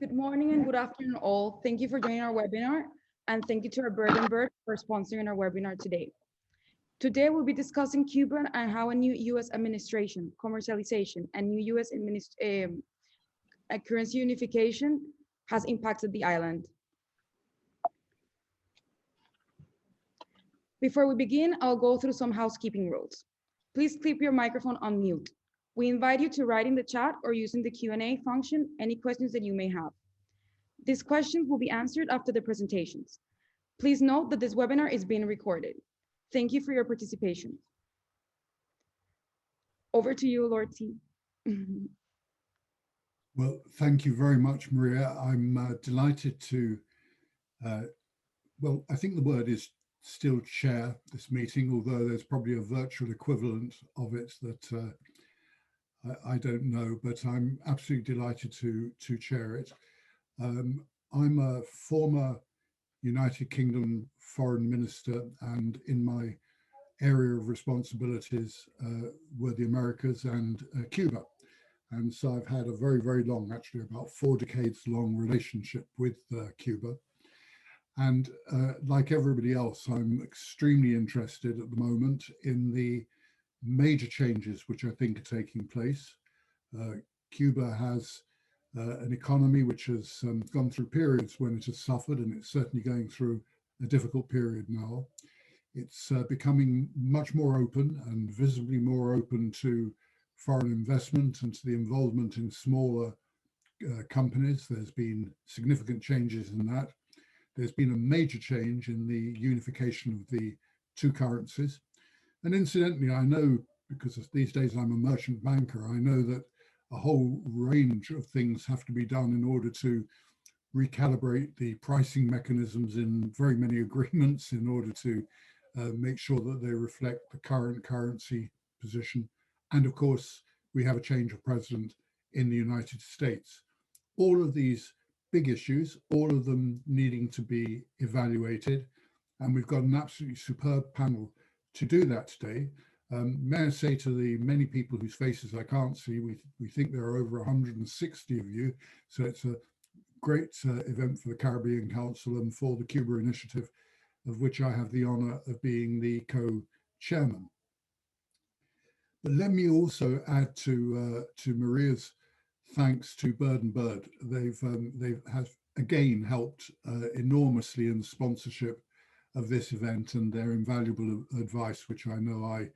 Good morning and good afternoon all. Thank you for joining our webinar, and thank you to our Bird and Bird for sponsoring our webinar today. Today we'll be discussing Cuba and how a new US administration, commercialization, and new US currency unification has impacted the island. Before we begin, I'll go through some housekeeping rules. Please keep your microphone on mute. We invite you to write in the chat or using the Q&A function any questions that you may have. These questions will be answered after the presentations. Please note that this webinar is being recorded. Thank you for your participation. Over to you, Lord T. Well, thank you very much, Maria. I'm delighted to, well, I think the word is still chair this meeting, although there's probably a virtual equivalent of it that I don't know, but I'm absolutely delighted to chair it. I'm a former United Kingdom foreign minister, and in my area of responsibilities were the Americas and Cuba. And so I've had a very, very long, actually about 4 decades long relationship with Cuba. And like everybody else, I'm extremely interested at the moment in the major changes which I think are taking place. Cuba has an economy which has gone through periods when it has suffered, and it's certainly going through a difficult period now. It's becoming much more open and visibly more open to foreign investment and to the involvement in smaller companies. There's been significant changes in that. There's been a major change in the unification of the 2 currencies. And incidentally, I know, because these days I'm a merchant banker, I know that a whole range of things have to be done in order to recalibrate the pricing mechanisms in very many agreements in order to make sure that they reflect the current currency position. And of course, we have a change of president in the United States. All of these big issues, all of them needing to be evaluated. And we've got an absolutely superb panel to do that today. May I say to the many people whose faces I can't see, we think there are over 160 of you. So it's a great event for the Caribbean Council and for the Cuba Initiative, of which I have the honor of being the co-chairman. But let me also add to Maria's thanks to Bird and Bird. They have again helped enormously in the sponsorship of this event and their invaluable advice, which I know I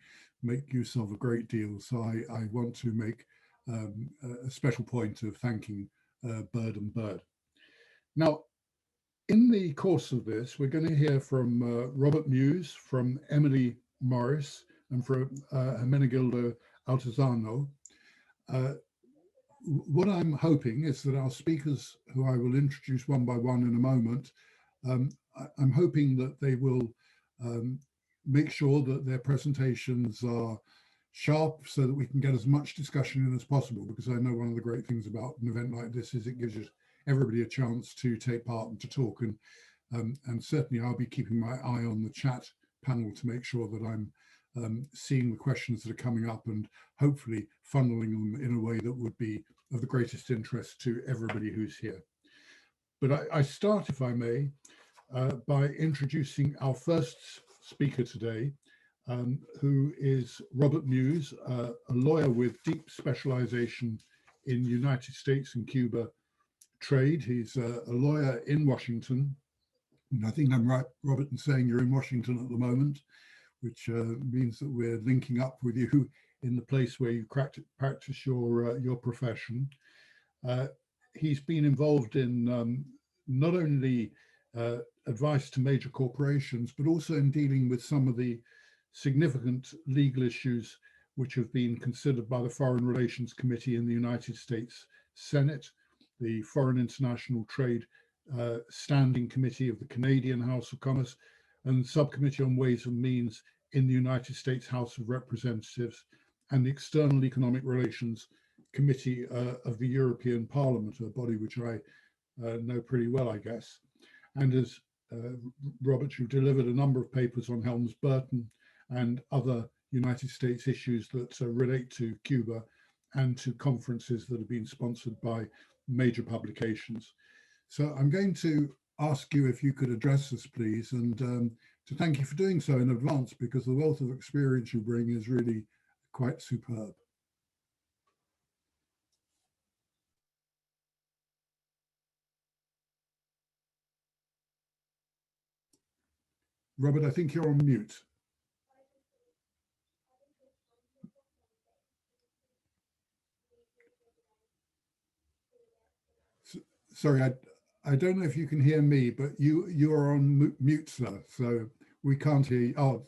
make use of a great deal. So I want to make a special point of thanking Bird and Bird. Now, in the course of this, we're going to hear from Robert Muse, from Emily Morris, and from Hermenegildo Altozano. What I'm hoping is that our speakers, who I will introduce one by one in a moment, I'm hoping that they will make sure that their presentations are sharp so that we can get as much discussion in as possible, because I know one of the great things about an event like this is it gives everybody a chance to take part and to talk. And certainly I'll be keeping my eye on the chat panel to make sure that I'm seeing the questions that are coming up and hopefully funneling them in a way that would be of the greatest interest to everybody who's here. But I start, if I may, by introducing our first speaker today, who is Robert Muse, a lawyer with deep specialization in United States and Cuba trade. He's a lawyer in Washington. And I think I'm right, Robert, in saying you're in Washington at the moment, which means that we're linking up with you in the place where you practice your profession. He's been involved in not only advice to major corporations, but also in dealing with some of the significant legal issues which have been considered by the Foreign Relations Committee in the United States Senate, the Foreign International Trade Standing Committee of the Canadian House of Commerce, and the Subcommittee on Ways and Means in the United States House of Representatives, and the External Economic Relations Committee of the European Parliament, a body which I know pretty well, I guess. And as Robert, you've delivered a number of papers on Helms-Burton and other United States issues that relate to Cuba and to conferences that have been sponsored by major publications. So I'm going to ask you if you could address us, please, and to thank you for doing so in advance, because the wealth of experience you bring is really quite superb. Robert, I think you're on mute. Sorry, I don't know if you can hear me, but you are on mute, sir, so we can't hear you. Oh.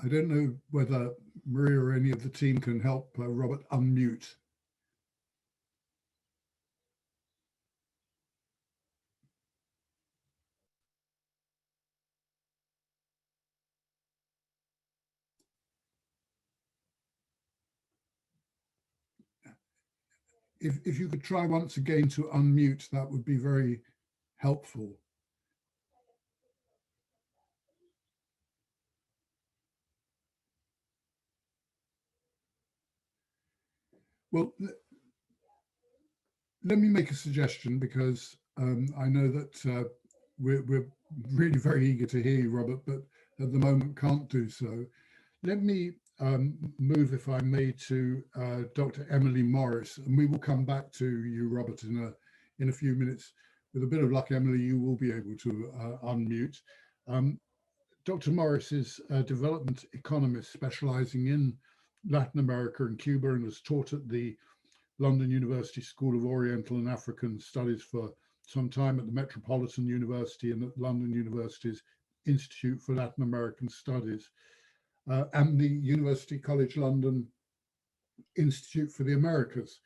I don't know whether Maria or any of the team can help Robert unmute. If you could try once again to unmute, that would be very helpful. Well, let me make a suggestion, because I know that we're really very eager to hear you, Robert, but at the moment can't do so. Let me move, if I may, to Dr. Emily Morris, and we will come back to you, Robert, in a few minutes. With a bit of luck, Emily, you will be able to unmute. Dr. Morris is a development economist specializing in Latin America and Cuba, and has taught at the London University School of Oriental and African Studies for some time, at the Metropolitan University and at London University's Institute for Latin American Studies, and the University College London Institute for the Americas.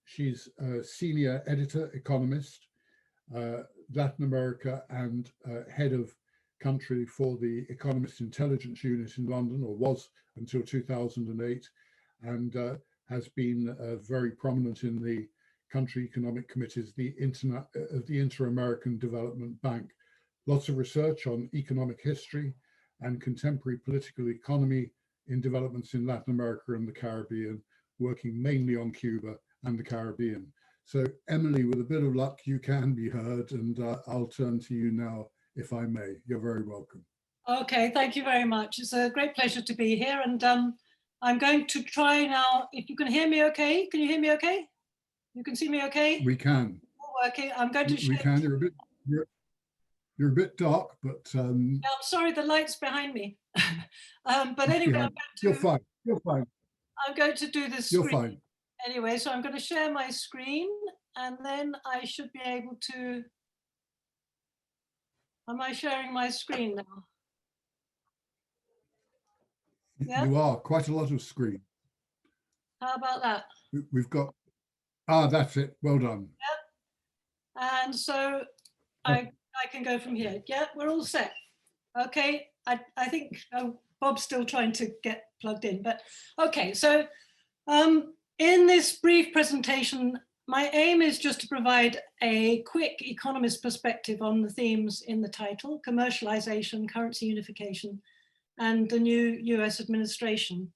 She's a senior editor, economist, Latin America, and head of country for the Economist Intelligence Unit in London, or was until 2008, and has been very prominent in the country economic committees of the Inter-American Development Bank. Lots of research on economic history and contemporary political economy in developments in Latin America and the Caribbean, working mainly on Cuba and the Caribbean. So Emily, with a bit of luck, you can be heard, and I'll turn to you now, if I may. You're very welcome. Okay, thank you very much. It's a great pleasure to be here, and I'm going to try now, if you can hear me okay. Can you hear me okay? You can see me okay? We can. Okay, I'm going to share. We can. You're a bit dark, but Yeah, I'm sorry, the light's behind me. But anyway, you're fine. You're fine. I'm going to do this. You're fine. Anyway, so I'm going to share my screen, and then I should be able to. Am I sharing my screen now? Yeah? You are quite a lot of screen. How about that? We've got, that's it. Well done. Yep. And so I can go from here. Yeah, we're all set. Okay, I think Bob's still trying to get plugged in, but okay. So in this brief presentation, my aim is just to provide a quick economist perspective on the themes in the title: commercialization, currency unification, and the new US administration.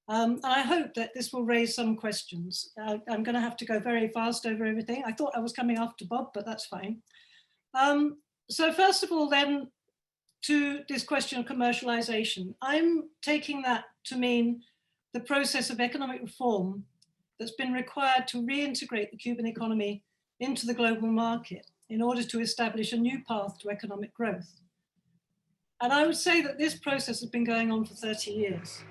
I hope that this will raise some questions. I'm going to have to go very fast over everything. I thought I was coming after Bob, but that's fine. So first of all, then, to this question of commercialization, I'm taking that to mean the process of economic reform that's been required to reintegrate the Cuban economy into the global market in order to establish a new path to economic growth. And I would say that this process has been going on for 30 years.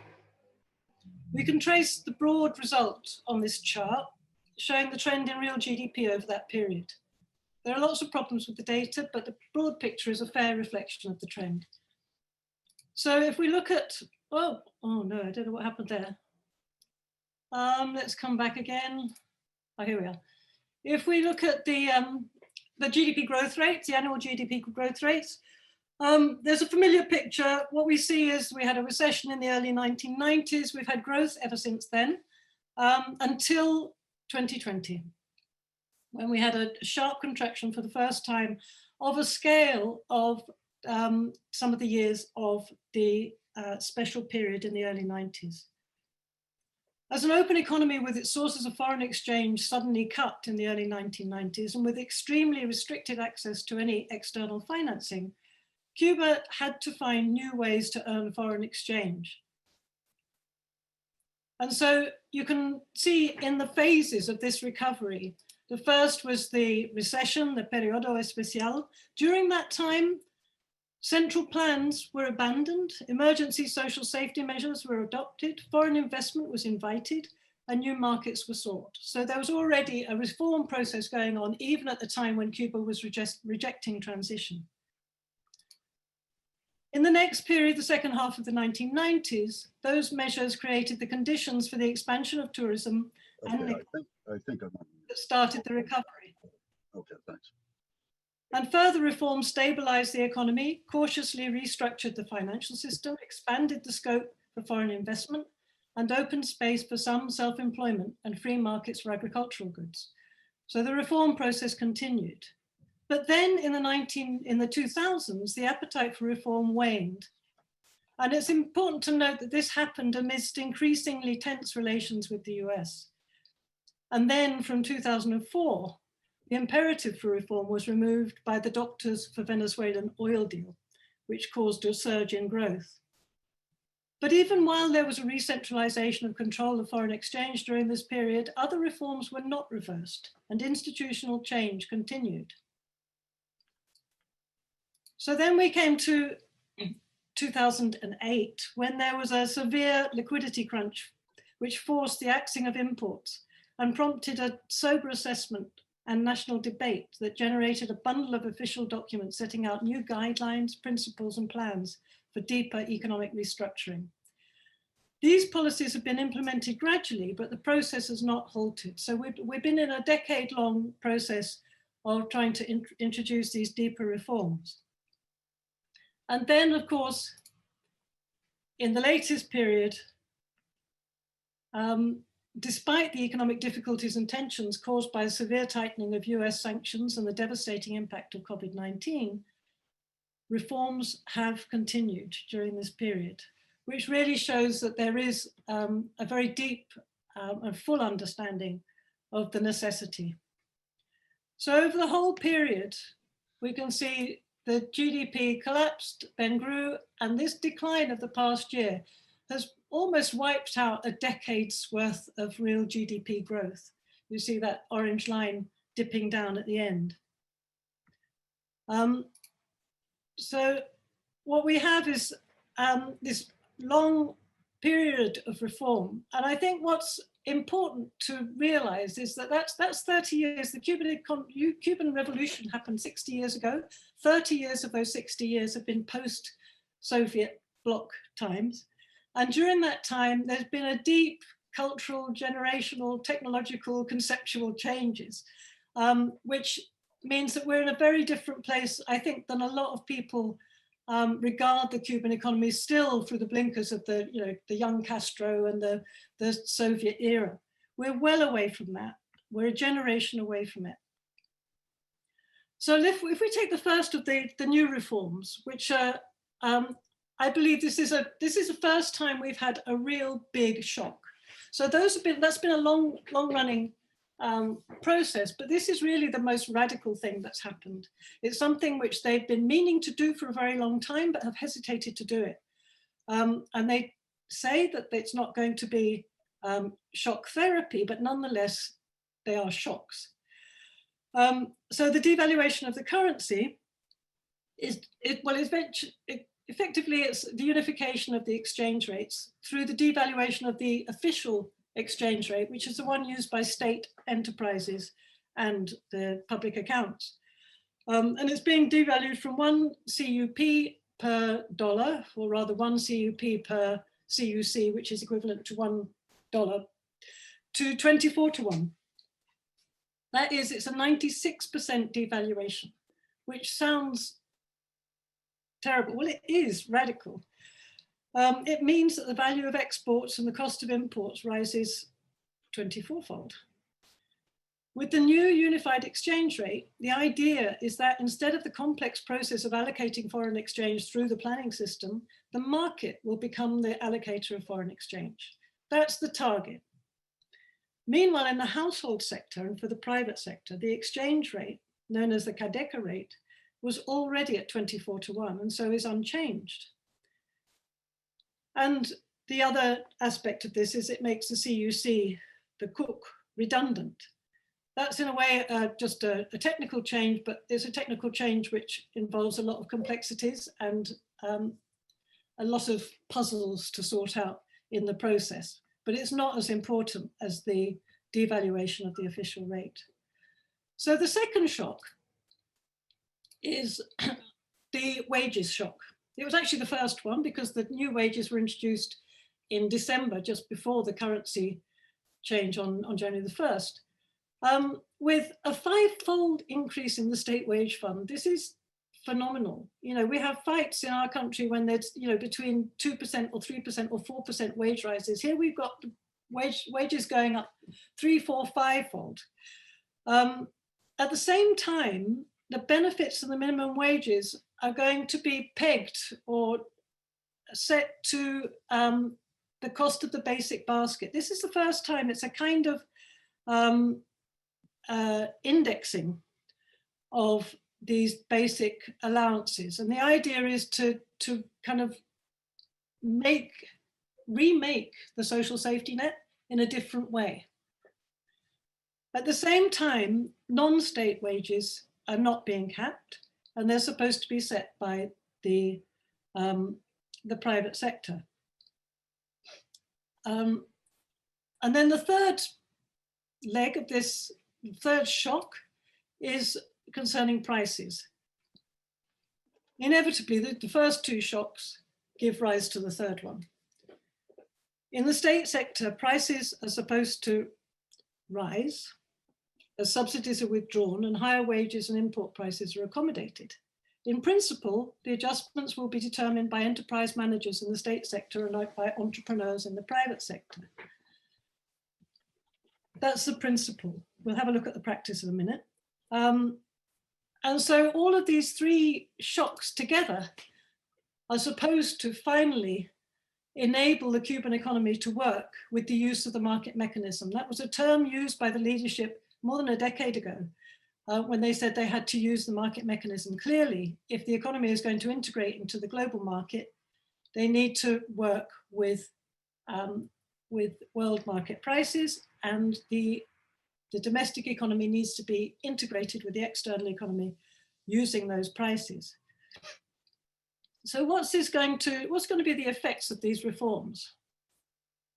We can trace the broad result on this chart, showing the trend in real GDP over that period. There are lots of problems with the data, but the broad picture is a fair reflection of the trend. So if we look at, oh no, I don't know what happened there. Let's come back again. Oh, here we are. If we look at the GDP growth rates, the annual GDP growth rates, there's a familiar picture. What we see is we had a recession in the early 1990s. We've had growth ever since then, until 2020, when we had a sharp contraction for the first time of a scale of some of the years of the special period in the early 90s. As an open economy with its sources of foreign exchange suddenly cut in the early 1990s and with extremely restricted access to any external financing, Cuba had to find new ways to earn foreign exchange. And so you can see in the phases of this recovery, the first was the recession, the periodo especial. During that time, central plans were abandoned, emergency social safety measures were adopted, foreign investment was invited, and new markets were sought. So there was already a reform process going on, even at the time when Cuba was rejecting transition. In the next period, the second half of the 1990s, those measures created the conditions for the expansion of tourism and I think I'm on. that started the recovery. Okay, thanks. And further reforms stabilized the economy, cautiously restructured the financial system, expanded the scope for foreign investment, and opened space for some self-employment and free markets for agricultural goods. So the reform process continued. But then in the 2000s, the appetite for reform waned. And it's important to note that this happened amidst increasingly tense relations with the US. And then from 2004, the imperative for reform was removed by the Doctors for Venezuelan oil deal, which caused a surge in growth. But even while there was a re-centralization of control of foreign exchange during this period, other reforms were not reversed and institutional change continued. So then we came to 2008, when there was a severe liquidity crunch, which forced the axing of imports and prompted a sober assessment and national debate that generated a bundle of official documents setting out new guidelines, principles, and plans for deeper economic restructuring. These policies have been implemented gradually, but the process has not halted. So we've been in a decade-long process of trying to introduce these deeper reforms. And then, of course, in the latest period, despite the economic difficulties and tensions caused by a severe tightening of US sanctions and the devastating impact of COVID-19, reforms have continued during this period, which really shows that there is a very deep and full understanding of the necessity. So over the whole period, we can see the GDP collapsed, then grew, and this decline of the past year has almost wiped out a decade's worth of real GDP growth. You see that orange line dipping down at the end. So what we have is this long period of reform. And I think what's important to realize is that that's 30 years. The Cuban Revolution happened 60 years ago. 30 years of those 60 years have been post-Soviet bloc times. And during that time, there's been a deep cultural, generational, technological, conceptual changes, which means that we're in a very different place, I think, than a lot of people regard the Cuban economy still through the blinkers of the young Castro and the Soviet era. We're well away from that. We're a generation away from it. So if we take the first of the new reforms, which are, I believe this is the first time we've had a real big shock. So that's been a long-running process, but this is really the most radical thing that's happened. It's something which they've been meaning to do for a very long time, but have hesitated to do it. And they say that it's not going to be shock therapy, but nonetheless, they are shocks. So the devaluation of the currency effectively it's the unification of the exchange rates through the devaluation of the official exchange rate, which is the one used by state enterprises and the public accounts. And it's being devalued from 1 CUP per dollar, or rather 1 CUP per CUC, which is equivalent to $1, to 24 to 1. That is, it's a 96% devaluation, which sounds terrible. Well, it is radical. It means that the value of exports and the cost of imports rises 24-fold, With the new unified exchange rate, the idea is that instead of the complex process of allocating foreign exchange through the planning system, the market will become the allocator of foreign exchange. That's the target. Meanwhile, in the household sector and for the private sector, the exchange rate, known as the Cadeka rate, was already at 24:1 and so is unchanged. And the other aspect of this is it makes the CUC, the cook, redundant. That's in a way just a technical change, but it's a technical change which involves a lot of complexities and a lot of puzzles to sort out in the process. But it's not as important as the devaluation of the official rate. So the second shock is the wages shock. It was actually the first one because the new wages were introduced in December, just before the currency change on January the 1st. With a 5-fold increase in the state wage fund. This is phenomenal. You know, we have fights in our country when there's, you know, between 2% or 3% or 4% wage rises. Here we've got wages going up 3, 4, 5-fold. At the same time, the benefits of the minimum wages are going to be pegged or set to the cost of the basic basket. This is the first time it's a kind of indexing of these basic allowances. And the idea is to kind of remake the social safety net in a different way. At the same time, non-state wages are not being capped, and they're supposed to be set by the private sector. And then the third leg of this third shock is concerning prices. Inevitably, the first two shocks give rise to the third one. In the state sector, prices are supposed to rise as subsidies are withdrawn and higher wages and import prices are accommodated. In principle, the adjustments will be determined by enterprise managers in the state sector and by entrepreneurs in the private sector. That's the principle. We'll have a look at the practice in a minute. And so all of these three shocks together are supposed to finally enable the Cuban economy to work with the use of the market mechanism. That was a term used by the leadership more than a decade ago when they said they had to use the market mechanism. Clearly, if the economy is going to integrate into the global market, they need to work with world market prices, and the domestic economy needs to be integrated with the external economy using those prices. So what's going to be the effects of these reforms?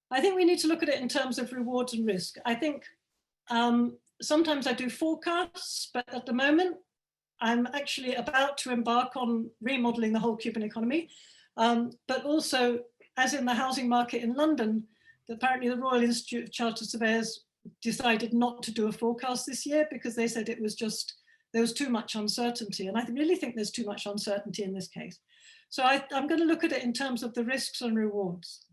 I think we need to look at it in terms of rewards and risk. I think sometimes I do forecasts, but at the moment, I'm actually about to embark on remodeling the whole Cuban economy. But also, as in the housing market in London, apparently the Royal Institute of Chartered Surveyors decided not to do a forecast this year because they said it was just, there was too much uncertainty. And I really think there's too much uncertainty in this case. So I'm going to look at it in terms of the risks and rewards.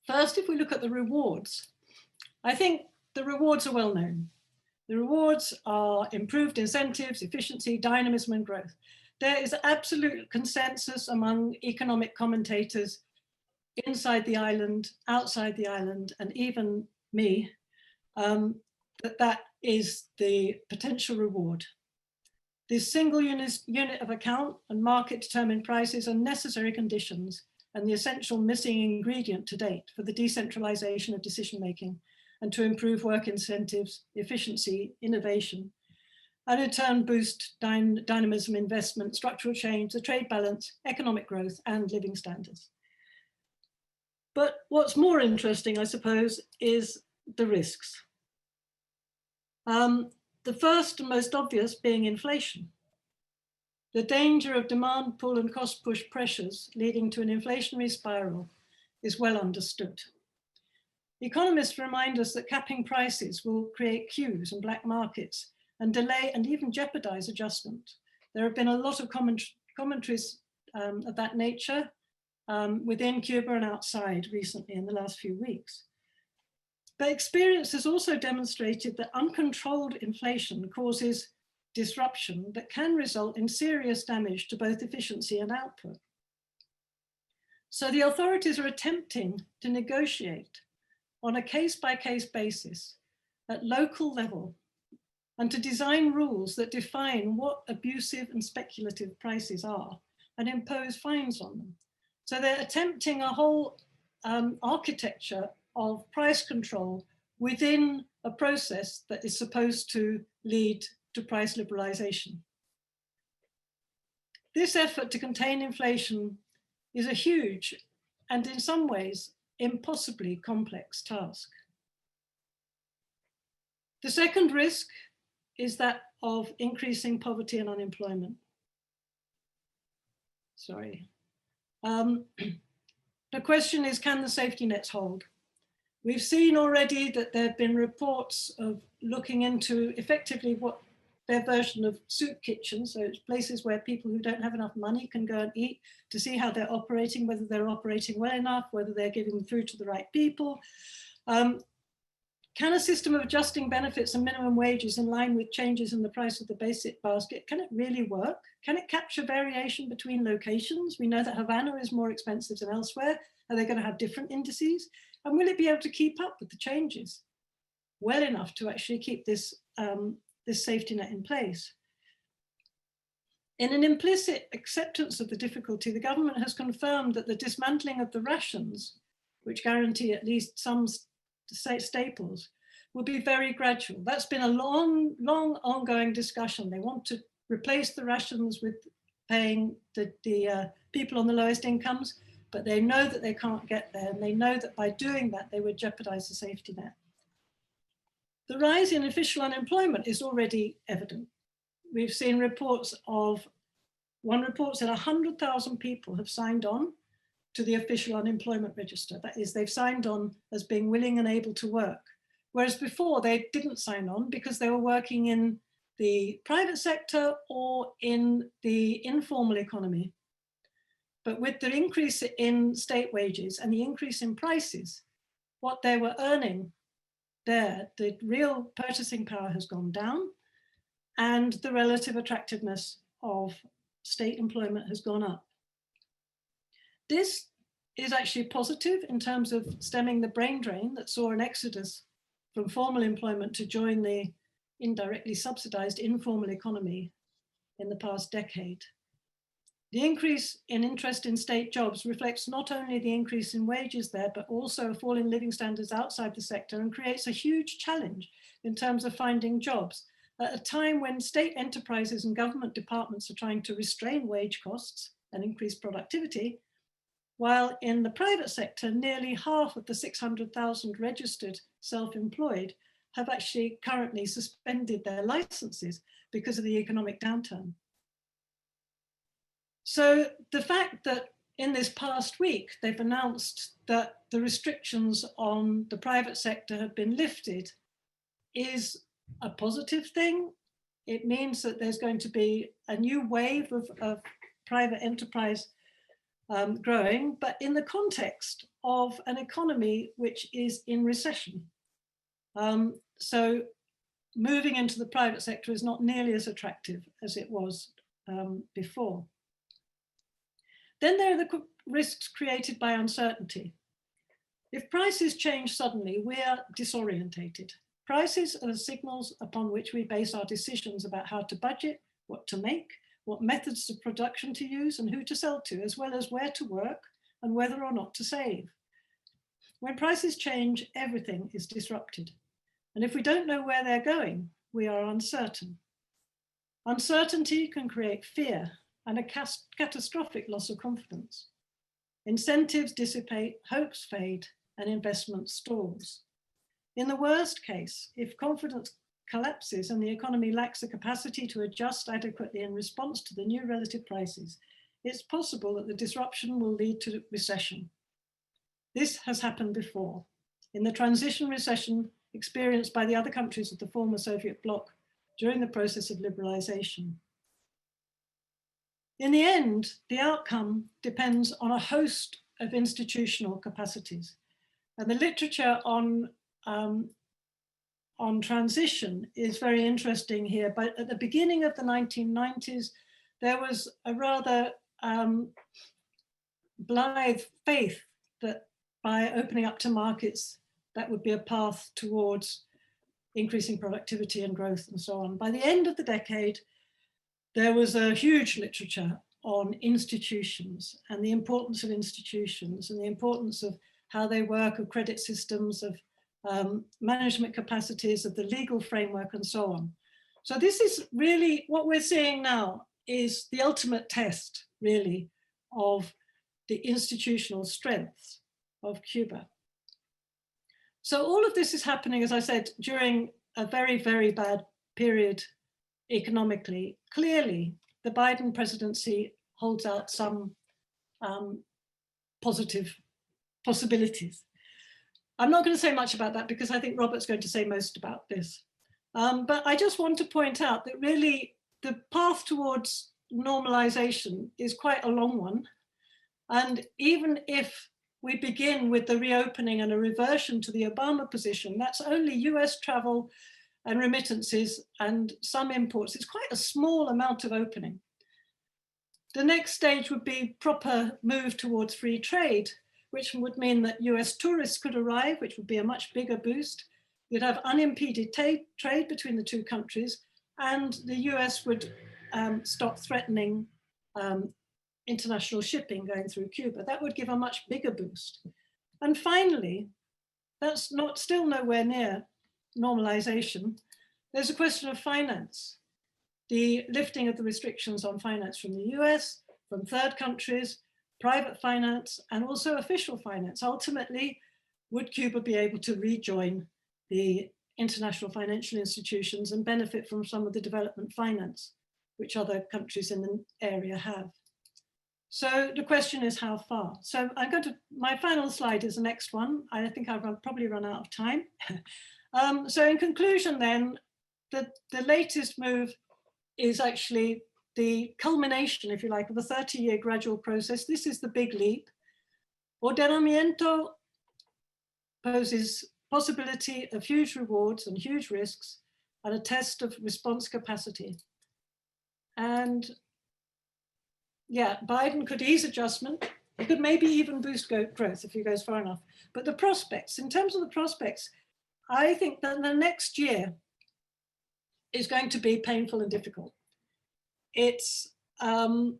First, if we look at the rewards, I think the rewards are well known. The rewards are improved incentives, efficiency, dynamism, and growth. There is absolute consensus among economic commentators inside the island, outside the island, and even me, that is the potential reward. This single unit of account and market determined prices are necessary conditions and the essential missing ingredient to date for the decentralization of decision-making and to improve work incentives, efficiency, innovation, and in turn boost dynamism, investment, structural change, the trade balance, economic growth, and living standards. But what's more interesting, I suppose, is the risks. The first and most obvious being inflation. The danger of demand pull and cost push pressures leading to an inflationary spiral is well understood. Economists remind us that capping prices will create queues and black markets and delay and even jeopardize adjustment. There have been a lot of commentaries of that nature within Cuba and outside recently in the last few weeks. But experience has also demonstrated that uncontrolled inflation causes disruption that can result in serious damage to both efficiency and output. So the authorities are attempting to negotiate on a case-by-case basis at local level and to design rules that define what abusive and speculative prices are and impose fines on them. So they're attempting a whole architecture of price control within a process that is supposed to lead to price liberalization. This effort to contain inflation is a huge and in some ways impossibly complex task. The second risk is that of increasing poverty and unemployment. Sorry. The question is, can the safety nets hold? We've seen already that there have been reports of looking into effectively what their version of soup kitchens, so it's places where people who don't have enough money can go and eat to see how they're operating, whether they're operating well enough, whether they're giving food to the right people. Can a system of adjusting benefits and minimum wages in line with changes in the price of the basic basket, can it really work? Can it capture variation between locations? We know that Havana is more expensive than elsewhere. Are they going to have different indices? And will it be able to keep up with the changes well enough to actually keep this, this safety net in place? In an implicit acceptance of the difficulty, the government has confirmed that the dismantling of the rations, which guarantee at least some staples, will be very gradual. That's been a long ongoing discussion. They want to replace the rations with paying the people on the lowest incomes, but they know that they can't get there, and they know that by doing that, they would jeopardize the safety net. The rise in official unemployment is already evident. We've seen reports of, one report said 100,000 people have signed on to the official unemployment register. That is, they've signed on as being willing and able to work. Whereas before they didn't sign on because they were working in the private sector or in the informal economy. But with the increase in state wages and the increase in prices, what they were earning there, the real purchasing power has gone down and the relative attractiveness of state employment has gone up. This is actually positive in terms of stemming the brain drain that saw an exodus from formal employment to join the indirectly subsidized informal economy in the past decade. The increase in interest in state jobs reflects not only the increase in wages there, but also a fall in living standards outside the sector, and creates a huge challenge in terms of finding jobs at a time when state enterprises and government departments are trying to restrain wage costs and increase productivity, while in the private sector, nearly half of the 600,000 registered self-employed have actually currently suspended their licenses because of the economic downturn. So the fact that in this past week, they've announced that the restrictions on the private sector have been lifted is a positive thing. It means that there's going to be a new wave of private enterprise growing, but in the context of an economy which is in recession. So moving into the private sector is not nearly as attractive as it was before. Then there are the risks created by uncertainty. If prices change suddenly, we are disorientated. Prices are the signals upon which we base our decisions about how to budget, what to make, what methods of production to use, and who to sell to, as well as where to work and whether or not to save. When prices change, everything is disrupted. And if we don't know where they're going, we are uncertain. Uncertainty can create fear and a catastrophic loss of confidence. Incentives dissipate, hopes fade, and investment stalls. In the worst case, if confidence collapses and the economy lacks the capacity to adjust adequately in response to the new relative prices, it's possible that the disruption will lead to recession. This has happened before. In the transition recession experienced by the other countries of the former Soviet bloc during the process of liberalization. In the end, the outcome depends on a host of institutional capacities. And the literature on on transition is very interesting here. But at the beginning of the 1990s, there was a rather blithe faith that by opening up to markets, that would be a path towards increasing productivity and growth and so on. By the end of the decade, there was a huge literature on institutions and the importance of institutions and the importance of how they work, of credit systems, of management capacities, of the legal framework and so on. So this is really what we're seeing now is the ultimate test really of the institutional strengths of Cuba. So all of this is happening, as I said, during a very, very bad period economically. Clearly, the Biden presidency holds out some positive possibilities. I'm not going to say much about that because I think Robert's going to say most about this. But I just want to point out that really the path towards normalization is quite a long one. And even if we begin with the reopening and a reversion to the Obama position, that's only US travel and remittances and some imports. It's quite a small amount of opening. The next stage would be proper move towards free trade, which would mean that US tourists could arrive, which would be a much bigger boost. You'd have unimpeded trade between the two countries, and the US would stop threatening international shipping going through Cuba. That would give a much bigger boost. And finally, that's still nowhere near normalization. There's a question of finance. The lifting of the restrictions on finance from the US, from third countries, private finance, and also official finance. Ultimately, would Cuba be able to rejoin the international financial institutions and benefit from some of the development finance, which other countries in the area have? So the question is how far? So my final slide is the next one. I think I've probably run out of time. So in conclusion then, the latest move is actually the culmination, if you like, of a 30-year gradual process. This is the big leap. Ordenamiento poses possibility of huge rewards and huge risks and a test of response capacity. And yeah, Biden could ease adjustment. He could maybe even boost growth if he goes far enough. But the prospects, in terms of the prospects, I think that the next year is going to be painful and difficult. It's an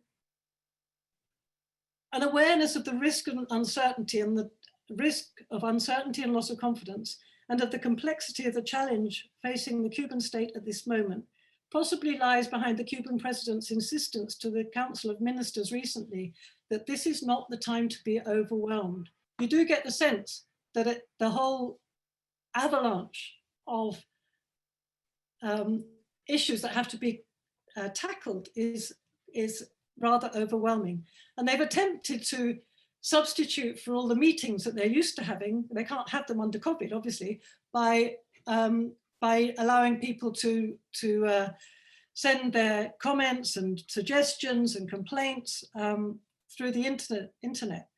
awareness of the risk and uncertainty and the risk of uncertainty and loss of confidence and of the complexity of the challenge facing the Cuban state at this moment possibly lies behind the Cuban president's insistence to the Council of Ministers recently that this is not the time to be overwhelmed. You do get the sense that the whole avalanche of issues that have to be tackled is rather overwhelming. And they've attempted to substitute for all the meetings that they're used to having, they can't have them under COVID, obviously, by allowing people to send their comments and suggestions and complaints through the internet.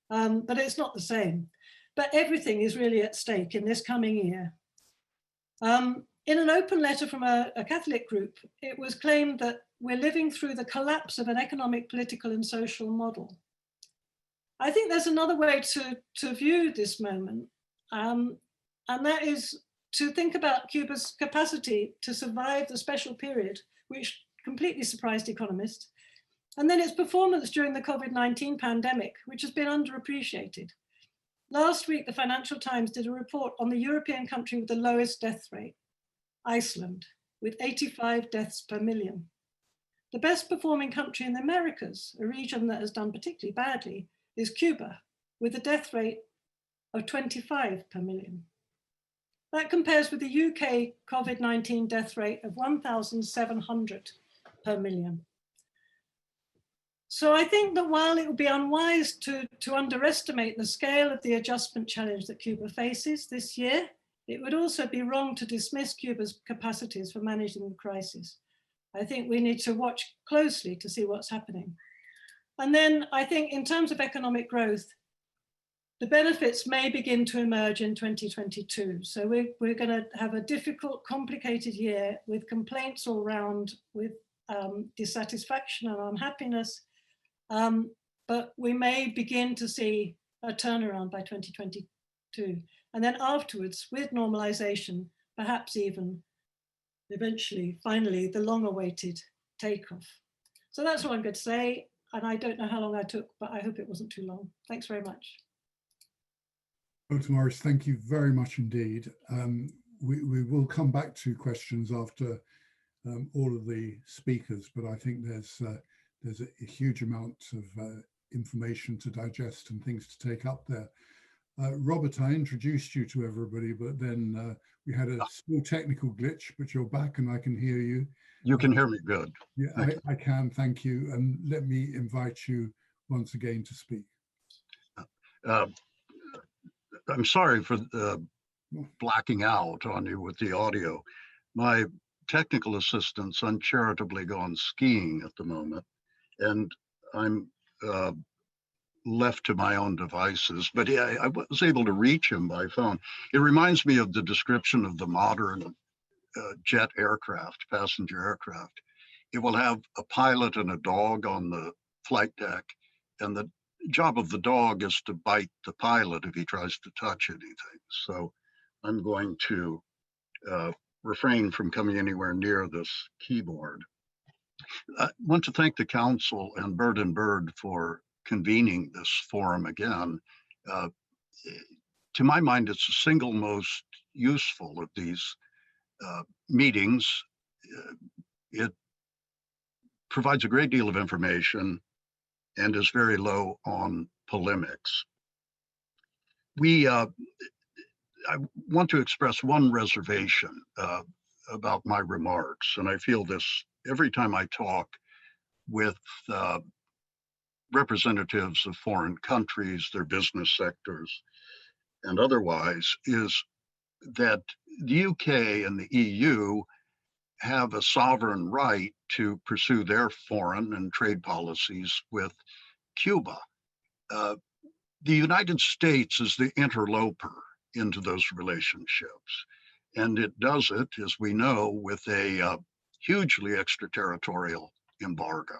But it's not the same. But everything is really at stake in this coming year. In an open letter from a Catholic group, it was claimed that we're living through the collapse of an economic, political, and social model. I think there's another way to view this moment, and that is to think about Cuba's capacity to survive the special period, which completely surprised economists, and then its performance during the COVID-19 pandemic, which has been underappreciated. Last week, the Financial Times did a report on the European country with the lowest death rate, Iceland, with 85 deaths per million. The best performing country in the Americas, a region that has done particularly badly, is Cuba, with a death rate of 25 per million. That compares with the UK COVID-19 death rate of 1,700 per million. So I think that while it would be unwise to underestimate the scale of the adjustment challenge that Cuba faces this year, it would also be wrong to dismiss Cuba's capacities for managing the crisis. I think we need to watch closely to see what's happening. And then I think in terms of economic growth, the benefits may begin to emerge in 2022. So we're going to have a difficult, complicated year with complaints all around, with dissatisfaction and unhappiness. But we may begin to see a turnaround by 2022. And then afterwards, with normalization, perhaps even eventually, finally, the long-awaited takeoff. So that's all I'm going to say. And I don't know how long I took, but I hope it wasn't too long. Thanks very much. Dr. Morris, thank you very much indeed. We will come back to questions after all of the speakers, but I think there's a huge amount of information to digest and things to take up there. Robert, I introduced you to everybody, but then we had a small technical glitch, but you're back and I can hear you. You can hear me good. Yeah, I can, thank you. And let me invite you once again to speak. I'm sorry for blacking out on you with the audio. My technical assistant's uncharitably gone skiing at the moment, and I'm left to my own devices, but yeah, I was able to reach him by phone. It reminds me of the description of the modern jet aircraft, passenger aircraft. It will have a pilot and a dog on the flight deck, and the job of the dog is to bite the pilot if he tries to touch anything. So I'm going to refrain from coming anywhere near this keyboard. I want to thank the Council and Bird for convening this forum again. To my mind, it's the single most useful of these meetings. It provides a great deal of information and is very low on polemics. I want to express one reservation about my remarks, and I feel this every time I talk with representatives of foreign countries, their business sectors, and otherwise, is that the UK and the EU have a sovereign right to pursue their foreign and trade policies with Cuba. The United States is the interloper into those relationships, and it does it, as we know, with a hugely extraterritorial embargo,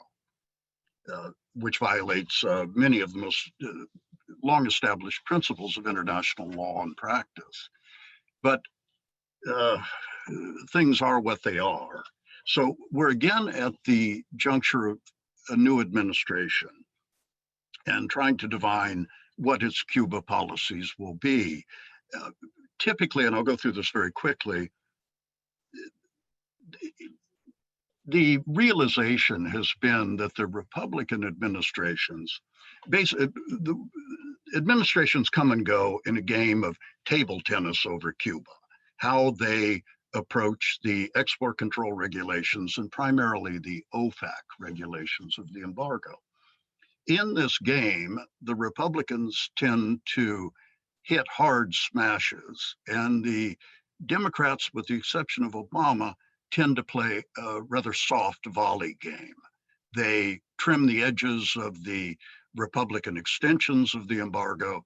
which violates many of the most long-established principles of international law and practice. But things are what they are. So we're again at the juncture of a new administration and trying to divine what its Cuba policies will be. Typically, and I'll go through this very quickly, the realization has been that the Republican administrations, the administrations come and go in a game of table tennis over Cuba, how they approach the export control regulations and primarily the OFAC regulations of the embargo. In this game, the Republicans tend to hit hard smashes, and the Democrats, with the exception of Obama, tend to play a rather soft volley game. They trim the edges of the Republican extensions of the embargo,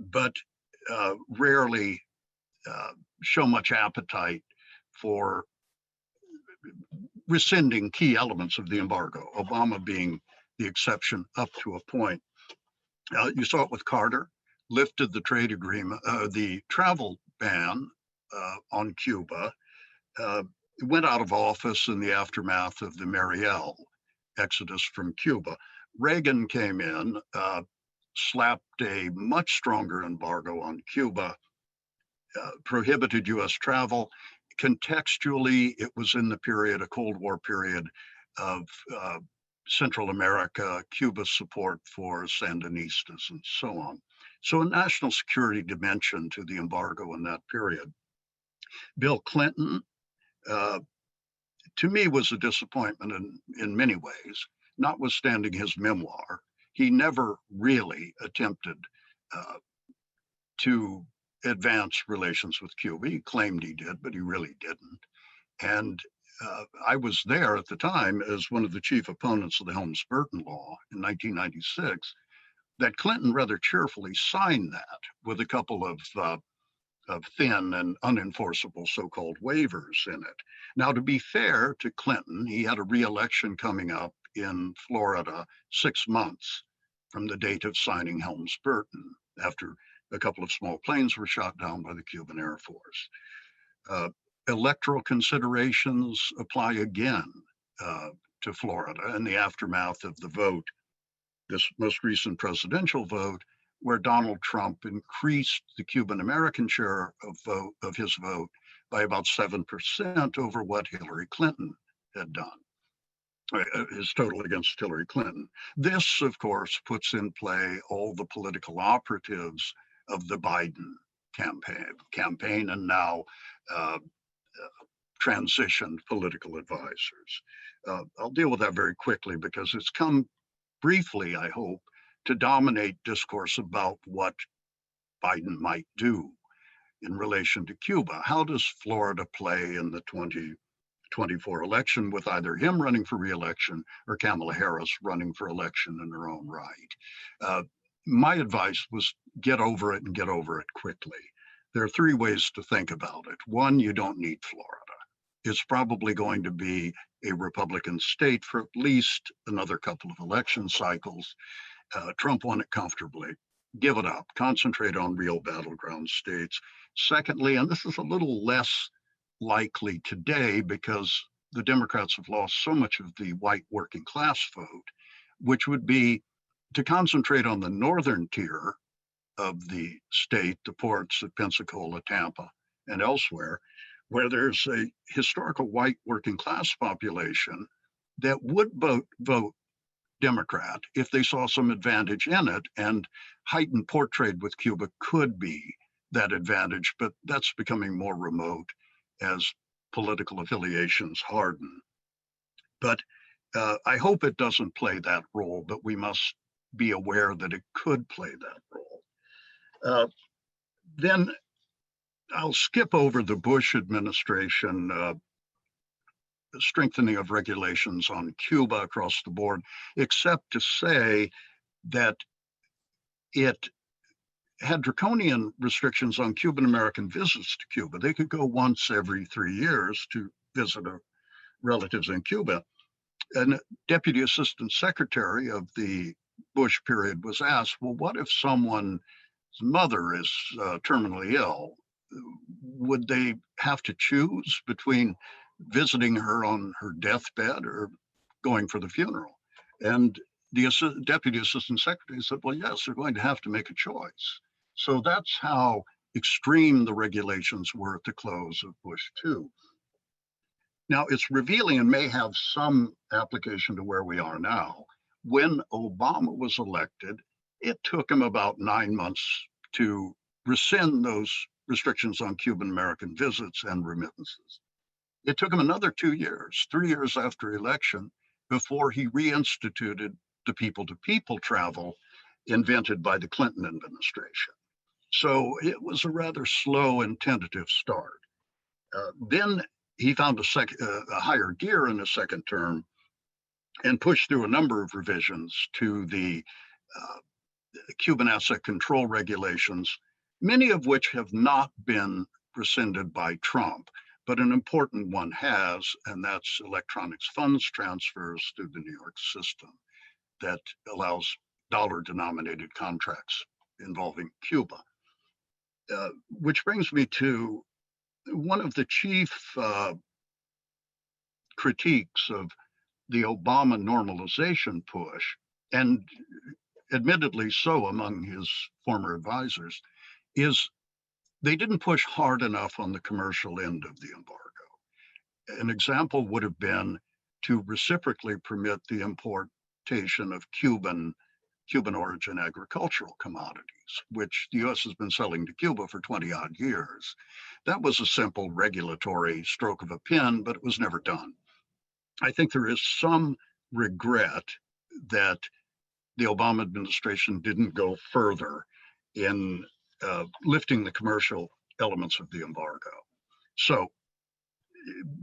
but rarely show much appetite for rescinding key elements of the embargo, Obama being the exception up to a point. You saw it with Carter, lifted the trade agreement, the travel ban on Cuba, went out of office in the aftermath of the Mariel exodus from Cuba. Reagan came in, slapped a much stronger embargo on Cuba, prohibited US travel. Contextually, it was in the period, a Cold War period of Central America, Cuba's support for Sandinistas and so on. So a national security dimension to the embargo in that period. Bill Clinton, to me, was a disappointment in many ways, notwithstanding his memoir. He never really attempted to advance relations with Cuba. He claimed he did, but he really didn't. And I was there at the time as one of the chief opponents of the Helms-Burton Law in 1996, that Clinton rather cheerfully signed that with a couple of thin and unenforceable so-called waivers in it. Now, to be fair to Clinton, he had a re-election coming up in Florida 6 months from the date of signing Helms-Burton, after a couple of small planes were shot down by the Cuban Air Force. Electoral considerations apply again to Florida in the aftermath of the vote, this most recent presidential vote, where Donald Trump increased the Cuban American share of his vote by about 7% over what Hillary Clinton had done, his total against Hillary Clinton. This, of course, puts in play all the political operatives of the Biden campaign and now transitioned political advisors. I'll deal with that very quickly because it's come briefly, I hope, to dominate discourse about what Biden might do in relation to Cuba. How does Florida play in the 2024 election with either him running for re-election or Kamala Harris running for election in her own right? My advice was get over it and get over it quickly. There are 3 ways to think about it. 1, you don't need Florida. It's probably going to be a Republican state for at least another couple of election cycles. Trump won it comfortably. Give it up. Concentrate on real battleground states. Secondly, and this is a little less likely today because the Democrats have lost so much of the white working class vote, which would be to concentrate on the northern tier of the state, the ports of Pensacola, Tampa, and elsewhere, where there's a historical white working class population that would vote Democrat if they saw some advantage in it, and heightened port trade with Cuba could be that advantage, but that's becoming more remote as political affiliations harden. But I hope it doesn't play that role, but we must be aware that it could play that role. Then I'll skip over the Bush administration strengthening of regulations on Cuba across the board, except to say that it had draconian restrictions on Cuban American visits to Cuba. They could go once every 3 years to visit relatives in Cuba. And Deputy Assistant Secretary of the Bush period was asked, well, what if someone's mother is terminally ill? Would they have to choose between visiting her on her deathbed or going for the funeral? And the Deputy Assistant Secretary said, well, yes, they're going to have to make a choice. So that's how extreme the regulations were at the close of Bush 2. Now, it's revealing and may have some application to where we are now. When Obama was elected, it took him about 9 months to rescind those restrictions on Cuban American visits and remittances. It took him another 2 years, 3 years after election, before he reinstituted the people-to-people travel invented by the Clinton administration. So it was a rather slow and tentative start. Then he found a higher gear in his second term and pushed through a number of revisions to the Cuban asset control regulations, many of which have not been rescinded by Trump, but an important one has, and that's electronic funds transfers through the New York system that allows dollar-denominated contracts involving Cuba. Which brings me to one of the chief critiques of the Obama normalization push, and admittedly so among his former advisors, is they didn't push hard enough on the commercial end of the embargo. An example would have been to reciprocally permit the importation of Cuban origin agricultural commodities, which the US has been selling to Cuba for 20 odd years. That was a simple regulatory stroke of a pen, but it was never done. I think there is some regret that the Obama administration didn't go further in lifting the commercial elements of the embargo. So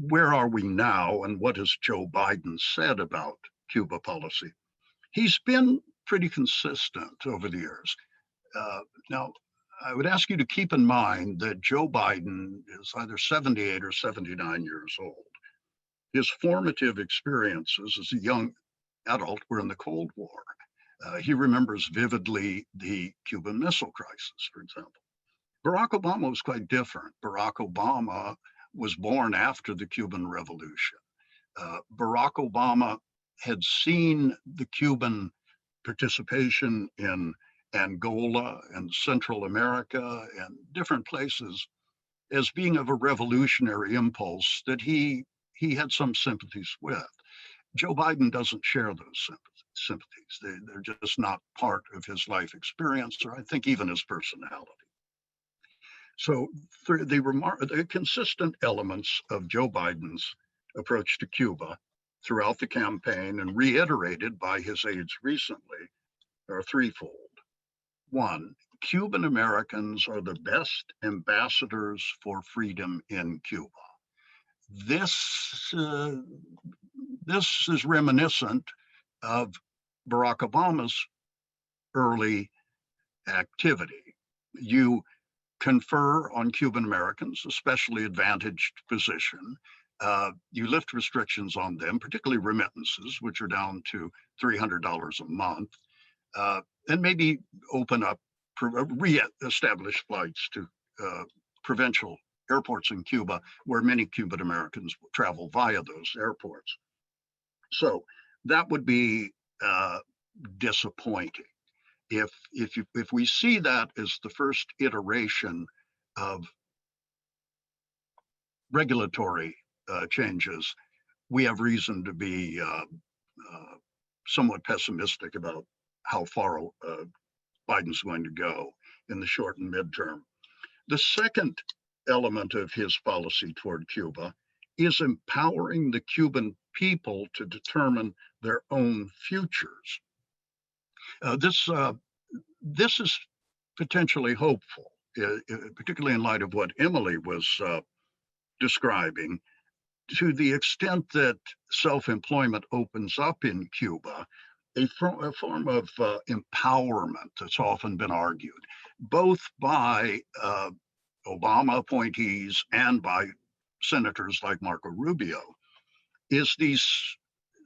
where are we now, and what has Joe Biden said about Cuba policy? He's been pretty consistent over the years. Now, I would ask you to keep in mind that Joe Biden is either 78 or 79 years old. His formative experiences as a young adult were in the Cold War. He remembers vividly the Cuban Missile Crisis, for example. Barack Obama was quite different. Barack Obama was born after the Cuban Revolution. Barack Obama had seen the Cuban participation in Angola and Central America and different places as being of a revolutionary impulse that he had some sympathies with. Joe Biden doesn't share those sympathies. They're just not part of his life experience, or I think even his personality. So the consistent elements of Joe Biden's approach to Cuba throughout the campaign and reiterated by his aides recently are threefold. One, Cuban Americans are the best ambassadors for freedom in Cuba. This is reminiscent of Barack Obama's early activity. You confer on Cuban Americans, especially advantaged position. You lift restrictions on them, particularly remittances, which are down to $300 a month, and maybe open up, re-establish flights to provincial airports in Cuba, where many Cuban Americans travel via those airports. So that would be disappointing. If we see that as the first iteration of regulatory changes, we have reason to be somewhat pessimistic about how far Biden's going to go in the short and midterm. The second element of his policy toward Cuba is empowering the Cuban people to determine their own futures. This is potentially hopeful, particularly in light of what Emily was describing. To the extent that self-employment opens up in Cuba, a form of empowerment that's often been argued, both by Obama appointees and by senators like Marco Rubio, is these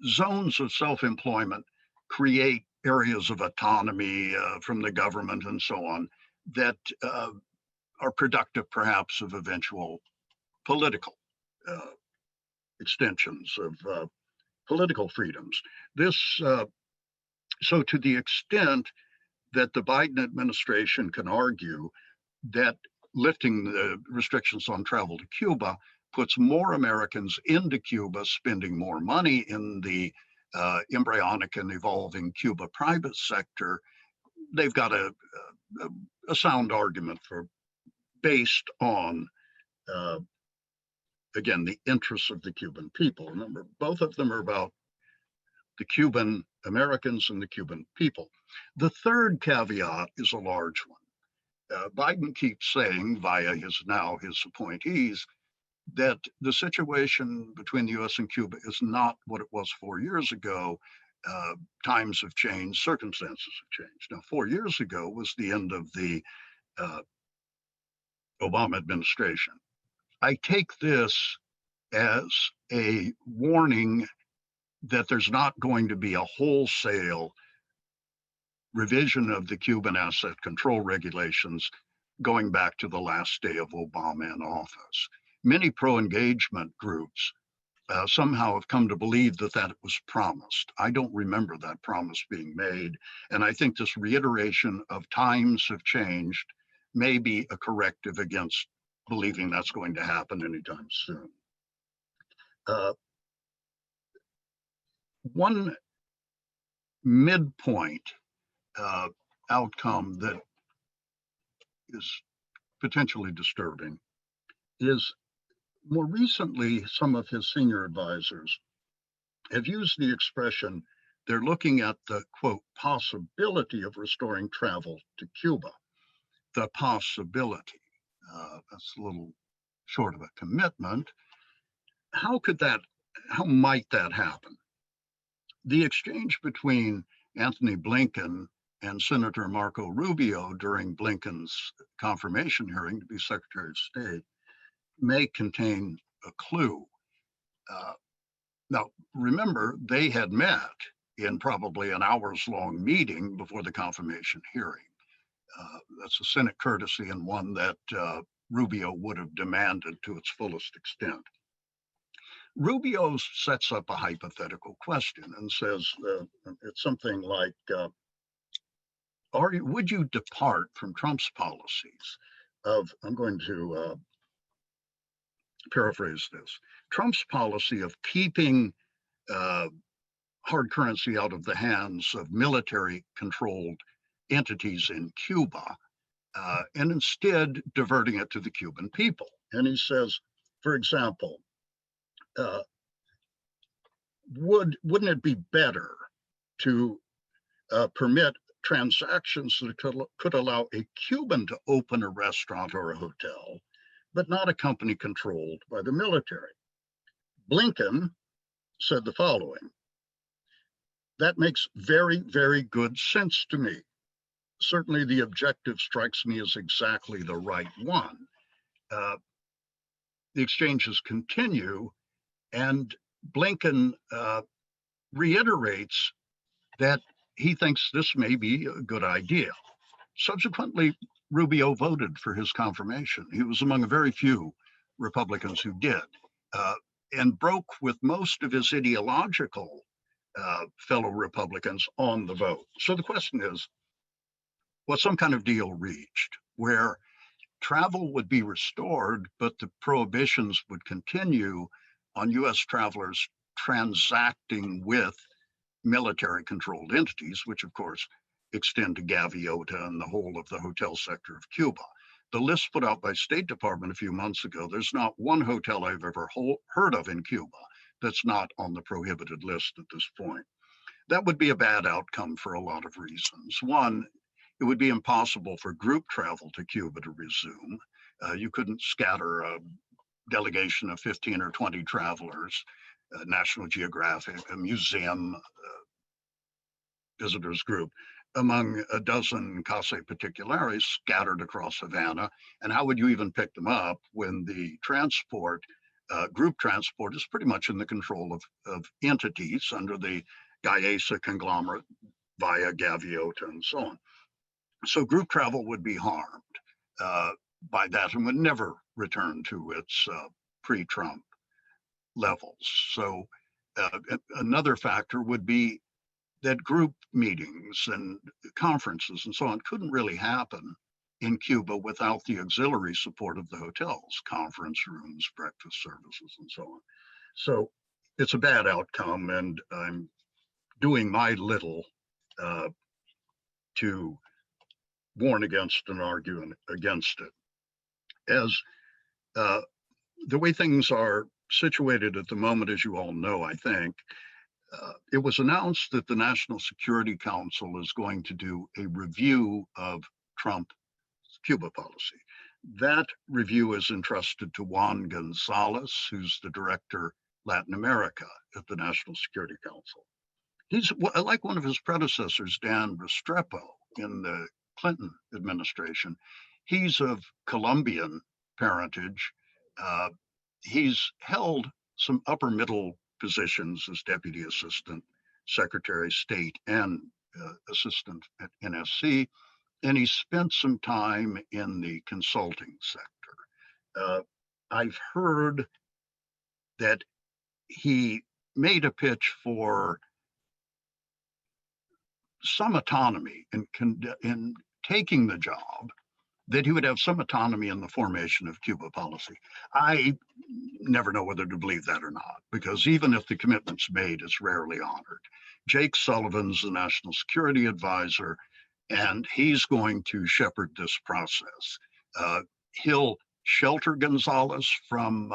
zones of self-employment create areas of autonomy from the government and so on that are productive perhaps of eventual political extensions of political freedoms. So to the extent that the Biden administration can argue that lifting the restrictions on travel to Cuba puts more Americans into Cuba, spending more money in the embryonic and evolving Cuba private sector, they've got a sound argument based on, again, the interests of the Cuban people. Remember, both of them are about the Cuban Americans and the Cuban people. The third caveat is a large one. Biden keeps saying via his appointees that the situation between the US and Cuba is not what it was 4 years ago. Times have changed, circumstances have changed. Now, 4 years ago was the end of the Obama administration. I take this as a warning that there's not going to be a wholesale revision of the Cuban asset control regulations going back to the last day of Obama in office. Many pro-engagement groups somehow have come to believe that was promised. I don't remember that promise being made. And I think this reiteration of times have changed may be a corrective against believing that's going to happen anytime soon. One midpoint outcome that is potentially disturbing is more recently, some of his senior advisors have used the expression, they're looking at the, quote, possibility of restoring travel to Cuba. The possibility. That's a little short of a commitment. How might that happen? The exchange between Anthony Blinken and Senator Marco Rubio during Blinken's confirmation hearing to be Secretary of State may contain a clue. Now, remember, they had met in probably an hours-long meeting before the confirmation hearing. That's a Senate courtesy and one that Rubio would have demanded to its fullest extent. Rubio sets up a hypothetical question and says it's something like, would you depart from Trump's policies of, I'm going to paraphrase this, Trump's policy of keeping hard currency out of the hands of military-controlled entities in Cuba, and instead diverting it to the Cuban people. And he says, for example, wouldn't it be better to permit transactions that could allow a Cuban to open a restaurant or a hotel, but not a company controlled by the military? Blinken said the following: that makes very, very good sense to me. Certainly the objective strikes me as exactly the right one. The exchanges continue, and Blinken reiterates that he thinks this may be a good idea. Subsequently, Rubio voted for his confirmation. He was among a very few Republicans who did, and broke with most of his ideological fellow Republicans on the vote. So the question is, was some kind of deal reached where travel would be restored, but the prohibitions would continue on US travelers transacting with military-controlled entities, which of course extend to Gaviota and the whole of the hotel sector of Cuba. The list put out by State Department a few months ago, there's not one hotel I've ever heard of in Cuba that's not on the prohibited list at this point. That would be a bad outcome for a lot of reasons. One, it would be impossible for group travel to Cuba to resume. You couldn't scatter a delegation of 15 or 20 travelers, National Geographic, a museum, visitors group, among a dozen Casa Particulares scattered across Havana. And how would you even pick them up when the transport, group transport, is pretty much in the control of entities under the Gaesa conglomerate via Gaviota and so on. So group travel would be harmed by that and would never return to its pre-Trump levels. So another factor would be that group meetings and conferences and so on couldn't really happen in Cuba without the auxiliary support of the hotels, conference rooms, breakfast services, and so on. So it's a bad outcome, and I'm doing my little to warn against and argue against it. As the way things are situated at the moment, as you all know, I think, it was announced that the National Security Council is going to do a review of Trump's Cuba policy. That review is entrusted to Juan Gonzalez, who's the director Latin America at the National Security Council. He's like one of his predecessors, Dan Restrepo, in the Clinton administration. He's of Colombian parentage. He's held some upper middle positions as Deputy Assistant Secretary of State and Assistant at NSC, and he spent some time in the consulting sector. I've heard that he made a pitch for some autonomy in taking the job, that he would have some autonomy in the formation of Cuba policy. I never know whether to believe that or not, because even if the commitment's made, it's rarely honored. Jake Sullivan's the National Security Advisor, and he's going to shepherd this process. He'll shelter Gonzalez from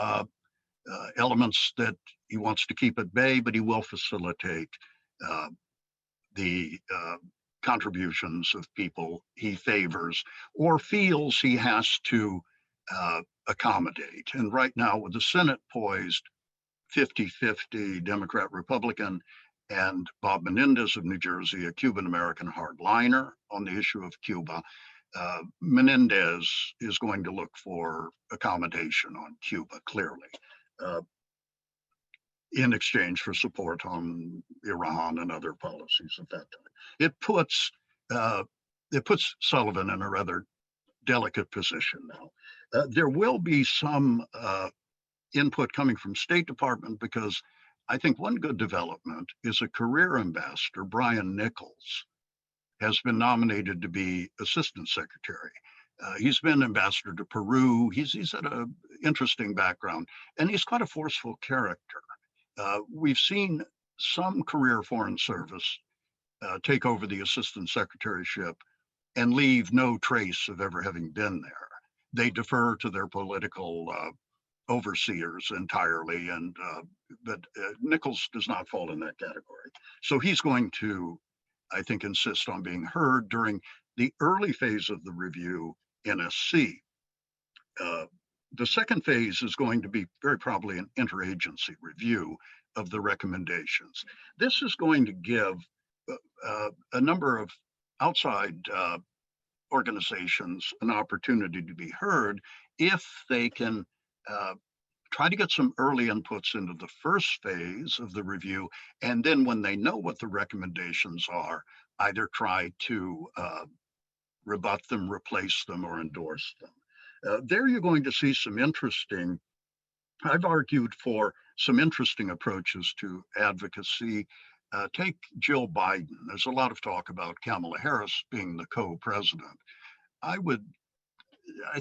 elements that he wants to keep at bay, but he will facilitate the contributions of people he favors or feels he has to accommodate. And right now, with the Senate poised 50-50 Democrat-Republican and Bob Menendez of New Jersey, a Cuban-American hardliner on the issue of Cuba. Menendez is going to look for accommodation on Cuba, clearly, in exchange for support on Iran and other policies at that time. It puts Sullivan in a rather delicate position now. There will be some input coming from State Department, because I think one good development is a career ambassador, Brian Nichols, has been nominated to be Assistant Secretary. He's been ambassador to Peru. He's had an interesting background, and he's quite a forceful character. We've seen some career Foreign Service take over the Assistant Secretaryship and leave no trace of ever having been there. They defer to their political overseers entirely, and but Nichols does not fall in that category. So he's going to, I think, insist on being heard during the early phase of the review, NSC. The second phase is going to be very probably an interagency review of the recommendations. This is going to give a number of outside organizations an opportunity to be heard if they can try to get some early inputs into the first phase of the review, and then when they know what the recommendations are, either try to rebut them, replace them, or endorse them. There you're going to see some interesting, I've argued for some interesting approaches to advocacy. Take Jill Biden. There's a lot of talk about Kamala Harris being the co-president. I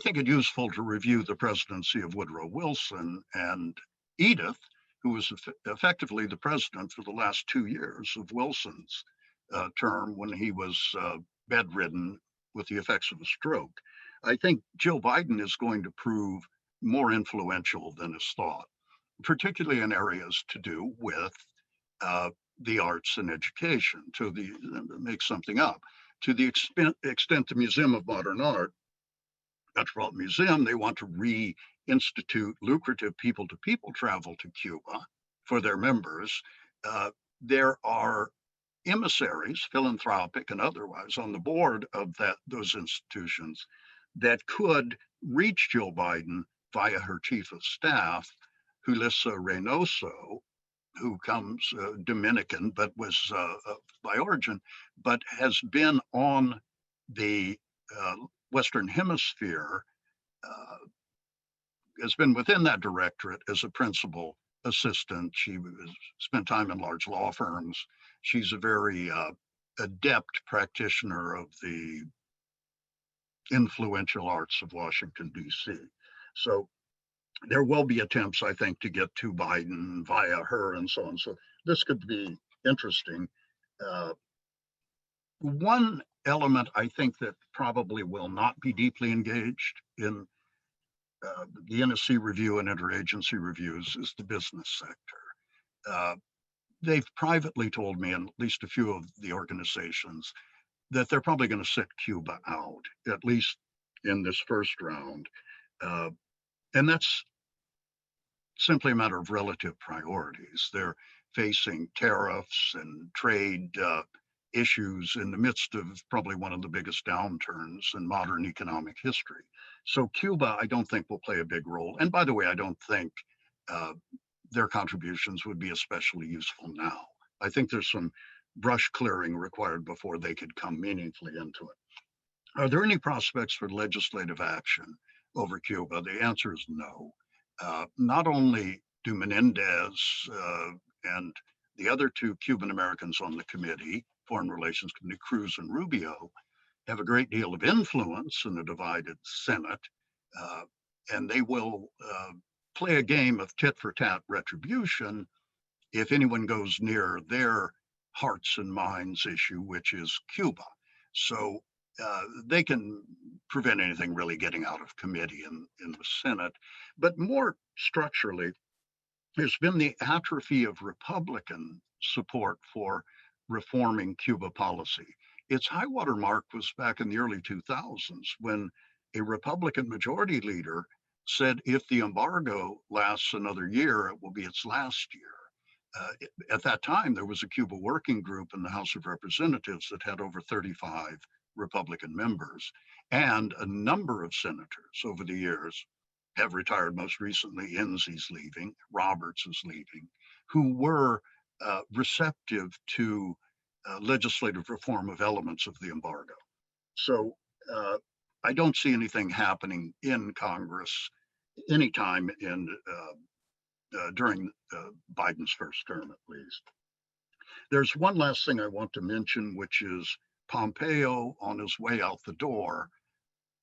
think it useful to review the presidency of Woodrow Wilson and Edith, who was effectively the president for the last 2 years of Wilson's term when he was bedridden with the effects of a stroke. I think Jill Biden is going to prove more influential than is thought, particularly in areas to do with the arts and education, to make something up. To the extent the Museum of Modern Art, Metropolitan Museum, they want to reinstitute lucrative people-to-people travel to Cuba for their members. There are emissaries, philanthropic and otherwise, on the board of those institutions that could reach Jill Biden via her chief of staff, Julissa Reynoso, who comes Dominican, but was by origin, but has been on the Western Hemisphere, has been within that directorate as a principal assistant. She spent time in large law firms. She's a very adept practitioner of the influential arts of Washington, D.C. So there will be attempts, I think, to get to Biden via her and so on. So this could be interesting. One element I think that probably will not be deeply engaged in the NSC review and interagency reviews is the business sector. They've privately told me, and at least a few of the organizations, that they're probably going to sit Cuba out, at least in this first round. And that's simply a matter of relative priorities. They're facing tariffs and trade issues in the midst of probably one of the biggest downturns in modern economic history. So Cuba, I don't think, will play a big role. And by the way, I don't think their contributions would be especially useful now. I think there's some brush clearing required before they could come meaningfully into it. Are there any prospects for legislative action over Cuba? The answer is no. Not only do Menendez and the other two Cuban Americans on the committee, Foreign Relations Committee, Cruz and Rubio, have a great deal of influence in a divided Senate, and they will play a game of tit for tat retribution if anyone goes near their hearts and minds issue, which is Cuba. So they can prevent anything really getting out of committee in the Senate. But more structurally, there's been the atrophy of Republican support for reforming Cuba policy. Its high water mark was back in the early 2000s when a Republican majority leader said if the embargo lasts another year, it will be its last year. At that time, there was a Cuba working group in the House of Representatives that had over 35 Republican members, and a number of senators over the years have retired. Most recently, Enzi's leaving, Roberts is leaving, who were receptive to legislative reform of elements of the embargo. So I don't see anything happening in Congress anytime during Biden's first term, at least. There's one last thing I want to mention, which is Pompeo, on his way out the door,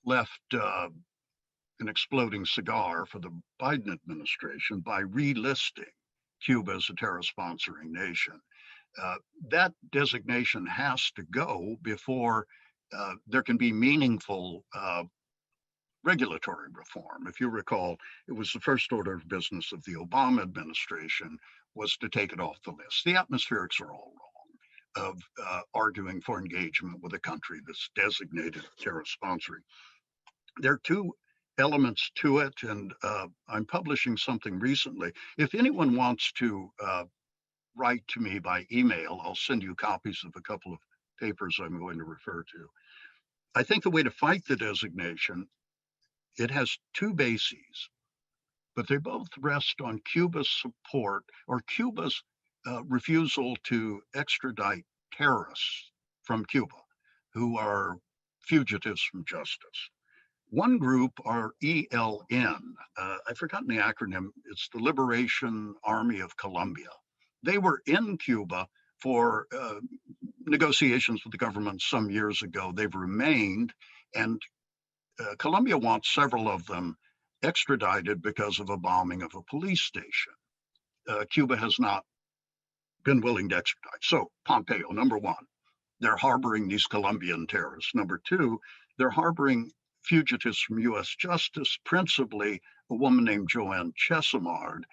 left an exploding cigar for the Biden administration by relisting Cuba as a terrorist sponsoring nation. That designation has to go before there can be meaningful regulatory reform. If you recall, it was the first order of business of the Obama administration was to take it off the list. The atmospherics are all wrong of arguing for engagement with a country that's designated terrorist sponsoring. There are two elements to it, and I'm publishing something recently. If anyone wants to write to me by email, I'll send you copies of a couple of papers I'm going to refer to. I think the way to fight the designation, it has two bases, but they both rest on Cuba's support or Cuba's refusal to extradite terrorists from Cuba who are fugitives from justice. One group are ELN. I've forgotten the acronym. It's the Liberation Army of Colombia. They were in Cuba for negotiations with the government some years ago. They've remained, and Colombia wants several of them extradited because of a bombing of a police station. Cuba has not been willing to extradite. So Pompeo, number one, they're harboring these Colombian terrorists. Number two, they're harboring fugitives from U.S. justice, principally a woman named Joanne Chesimard,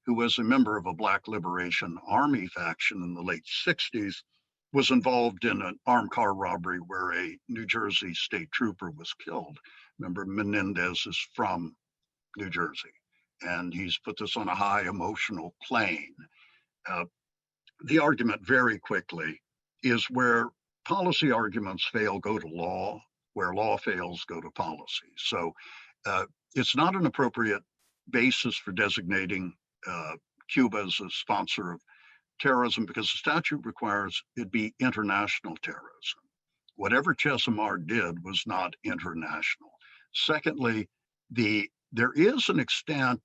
who was a member of a Black Liberation Army faction in the late 60s, was involved in an armed car robbery where a New Jersey state trooper was killed. Remember, Menendez is from New Jersey, and he's put this on a high emotional plane. The argument very quickly is where policy arguments fail, go to law. Where law fails, go to policy. So it's not an appropriate basis for designating Cuba as a sponsor of terrorism because the statute requires it be international terrorism. Whatever Chesimard did was not international. Secondly, there is an extant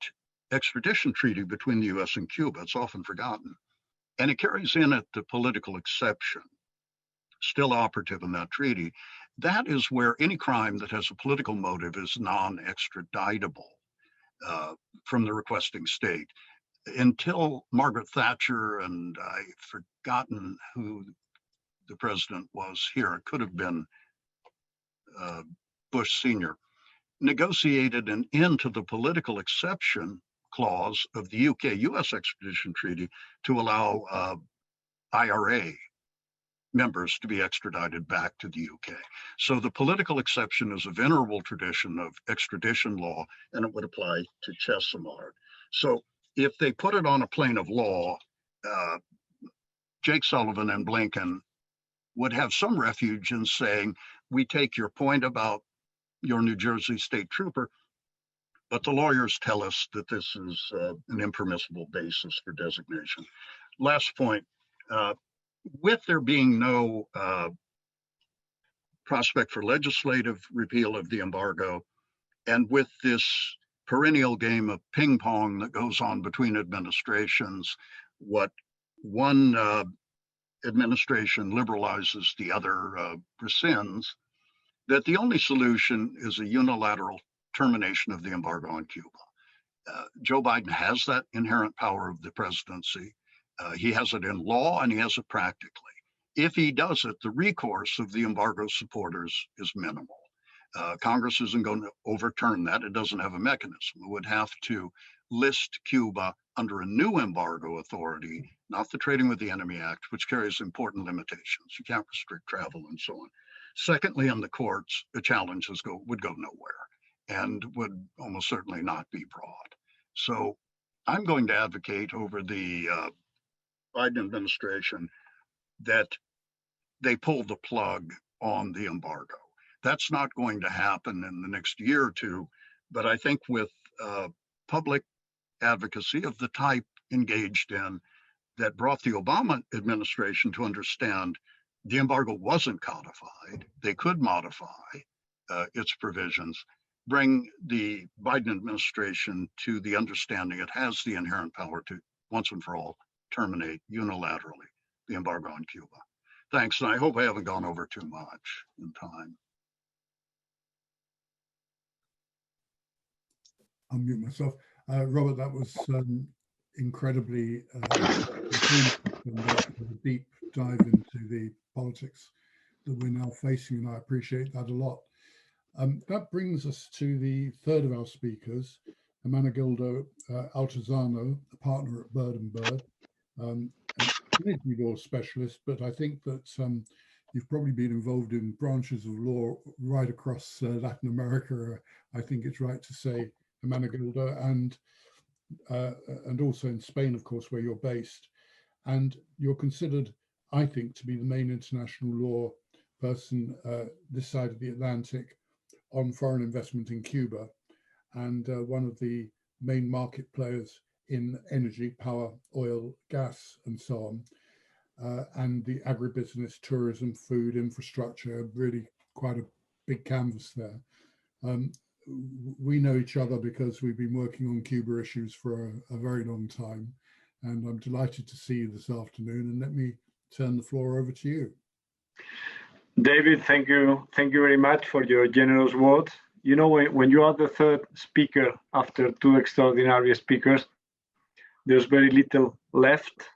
extradition treaty between the US and Cuba. It's often forgotten. And it carries in it the political exception, still operative in that treaty. That is where any crime that has a political motive is non-extraditable from the requesting state. Until Margaret Thatcher, and I've forgotten who the president was here, it could have been Bush Sr., negotiated an end to the political exception clause of the UK-US extradition treaty to allow IRA members to be extradited back to the UK. So the political exception is a venerable tradition of extradition law, and it would apply to Chesimard. So if they put it on a plane of law, Jake Sullivan and Blinken would have some refuge in saying, we take your point about your New Jersey state trooper, but the lawyers tell us that this is an impermissible basis for designation. Last point, with there being no prospect for legislative repeal of the embargo, and with this perennial game of ping pong that goes on between administrations, what one administration liberalizes, the other rescinds, that the only solution is a unilateral termination of the embargo on Cuba. Joe Biden has that inherent power of the presidency. He has it in law and he has it practically. If he does it, the recourse of the embargo supporters is minimal. Congress isn't going to overturn that. It doesn't have a mechanism. It would have to list Cuba under a new embargo authority, not the Trading with the Enemy Act, which carries important limitations. You can't restrict travel and so on. Secondly, in the courts, the challenges would go nowhere and would almost certainly not be brought. So I'm going to advocate over the Biden administration that they pulled the plug on the embargo. That's not going to happen in the next year or two, but I think with public advocacy of the type engaged in that brought the Obama administration to understand the embargo wasn't codified, they could modify its provisions, bring the Biden administration to the understanding it has the inherent power to once and for all terminate unilaterally the embargo on Cuba. Thanks, and I hope I haven't gone over too much in time. I'll mute myself. Robert, that was incredibly informative and a deep dive into the politics that we're now facing, and I appreciate that a lot. That brings us to the third of our speakers, Hermenegildo Altozano, a partner at Bird & Bird, an energy law specialist, but I think that you've probably been involved in branches of law right across Latin America, I think it's right to say, Hermenegildo, and also in Spain, of course, where you're based. And you're considered, I think, to be the main international law person this side of the Atlantic on foreign investment in Cuba, and one of the main market players in energy, power, oil, gas, and so on, and the agribusiness, tourism, food, infrastructure, really quite a big canvas there. We know each other because we've been working on Cuba issues for a very long time, and I'm delighted to see you this afternoon, and let me turn the floor over to you. David, thank you very much for your generous words. You know, when you are the third speaker after two extraordinary speakers, there's very little left.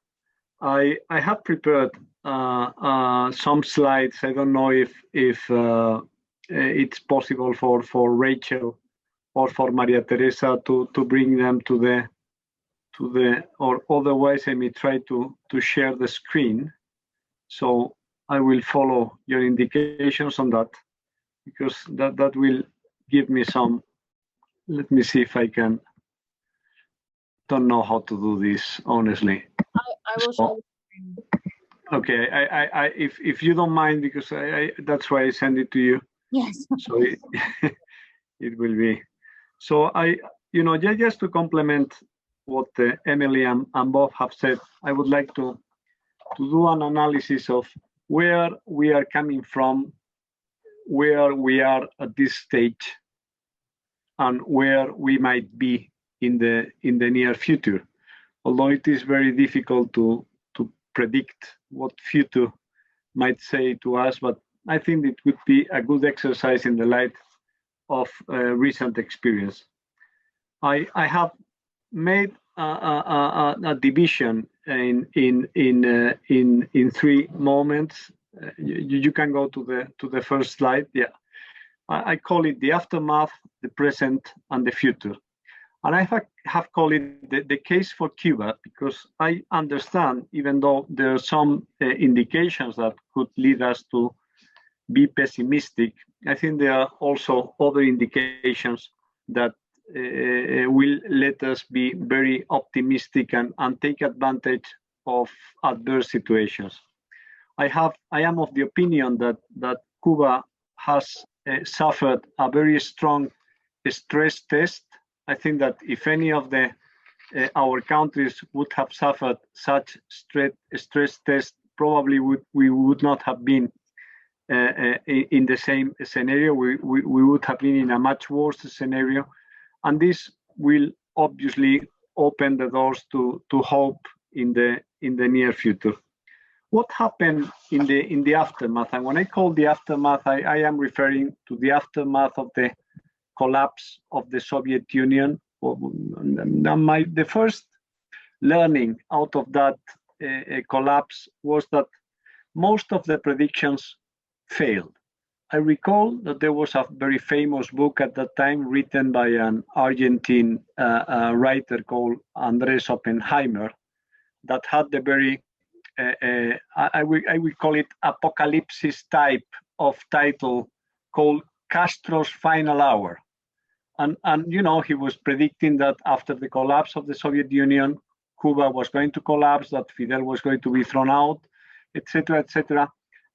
I have prepared some slides. I don't know if it's possible for Rachel or for Maria Teresa to bring them to the, or otherwise I may try to share the screen. So I will follow your indications on that, because that will give me some. Let me see if I can. Don't know how to do this, honestly. I will show you. Okay, if you don't mind, because that's why I send it to you. Yes. So it will be. So just to complement what Emily and Bob have said, I would like to do an analysis of where we are coming from, where we are at this stage, and where we might be in the near future. Although it is very difficult to predict what future might say to us, but I think it would be a good exercise in the light of recent experience. I have made a division in three moments. You can go to the first slide. Yeah, I call it the aftermath, the present, and the future. And I have called it the case for Cuba, because I understand, even though there are some indications that could lead us to be pessimistic, I think there are also other indications that will let us be very optimistic and take advantage of adverse situations. I am of the opinion that Cuba has suffered a very strong stress test. I think that if any of our countries would have suffered such stress test, probably we would not have been in the same scenario. We would have been in a much worse scenario, and this will obviously open the doors to hope in the near future. What happened in the aftermath? And when I call the aftermath, I am referring to the aftermath of the collapse of the Soviet Union. The first learning out of that collapse was that most of the predictions failed. I recall that there was a very famous book at that time written by an Argentine writer called Andrés Oppenheimer that had the very, I would call it apocalypse type of title called Castro's Final Hour. And he was predicting that after the collapse of the Soviet Union, Cuba was going to collapse, that Fidel was going to be thrown out, etc., etc.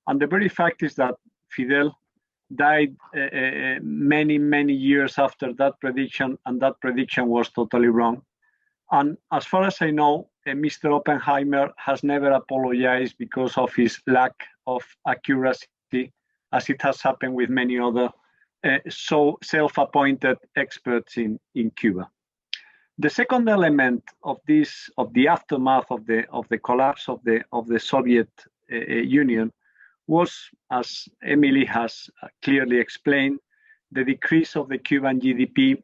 And the very fact is that Fidel died many, many years after that prediction, and that prediction was totally wrong. And as far as I know, Mr. Oppenheimer has never apologized because of his lack of accuracy, as it has happened with many other so self-appointed experts in Cuba. The second element of this, of the aftermath of the collapse of the Soviet Union, was, as Emily has clearly explained, the decrease of the Cuban GDP,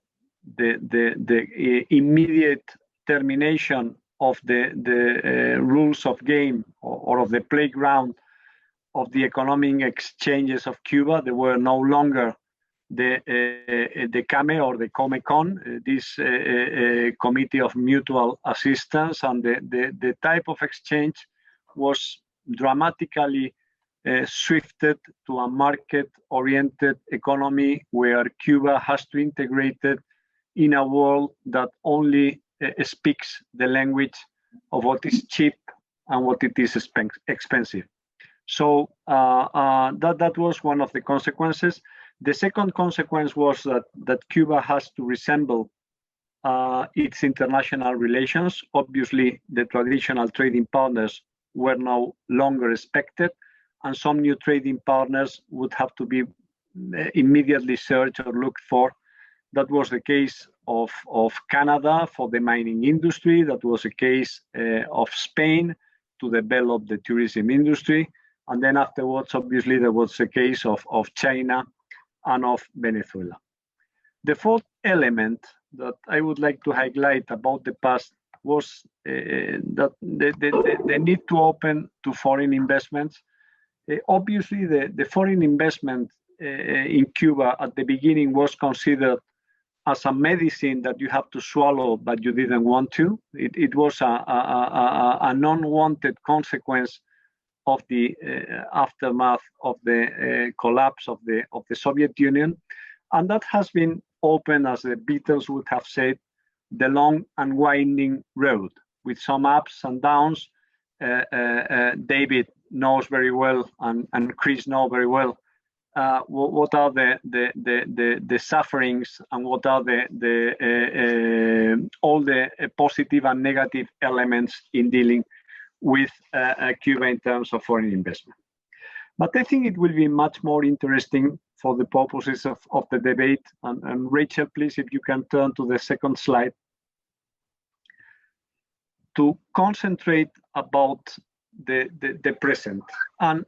the immediate termination of the rules of game or of the playground of the economic exchanges of Cuba. There were no longer the CAME or the COMECON, this Committee of Mutual Assistance, and the type of exchange was dramatically shifted to a market-oriented economy where Cuba has to integrate it in a world that only speaks the language of what is cheap and what it is expensive. So that was one of the consequences. The second consequence was that Cuba has to resemble its international relations. Obviously, the traditional trading partners were no longer expected, and some new trading partners would have to be immediately searched or looked for. That was the case of Canada for the mining industry. That was the case of Spain to develop the tourism industry. And then afterwards, obviously, there was the case of China and of Venezuela. The fourth element that I would like to highlight about the past was that the need to open to foreign investments. Obviously, the foreign investment in Cuba at the beginning was considered as a medicine that you have to swallow, but you didn't want to. It was an unwanted consequence of the aftermath of the collapse of the Soviet Union. And that has been open, as the Beatles would have said, the long and winding road with some ups and downs. David knows very well, and Chris know very well what are the sufferings and what are all the positive and negative elements in dealing with Cuba in terms of foreign investment. But I think it will be much more interesting for the purposes of the debate. And Rachel, please, if you can turn to the second slide, to concentrate about the present. And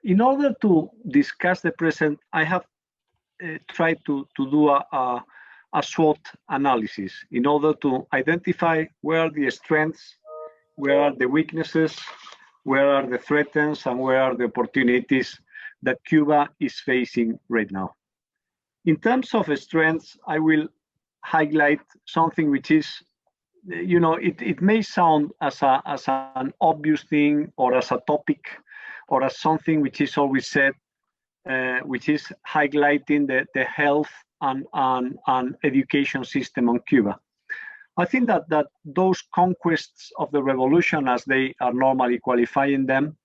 in order to discuss the present, I have tried to do a SWOT analysis in order to identify where are the strengths, where are the weaknesses, where are the threats, and where are the opportunities that Cuba is facing right now. In terms of strengths, I will highlight something which is, you know, it may sound as an obvious thing or as a topic or as something which is always said, which is highlighting the health and education system on Cuba. I think that those conquests of the revolution, as they are normally qualifying them,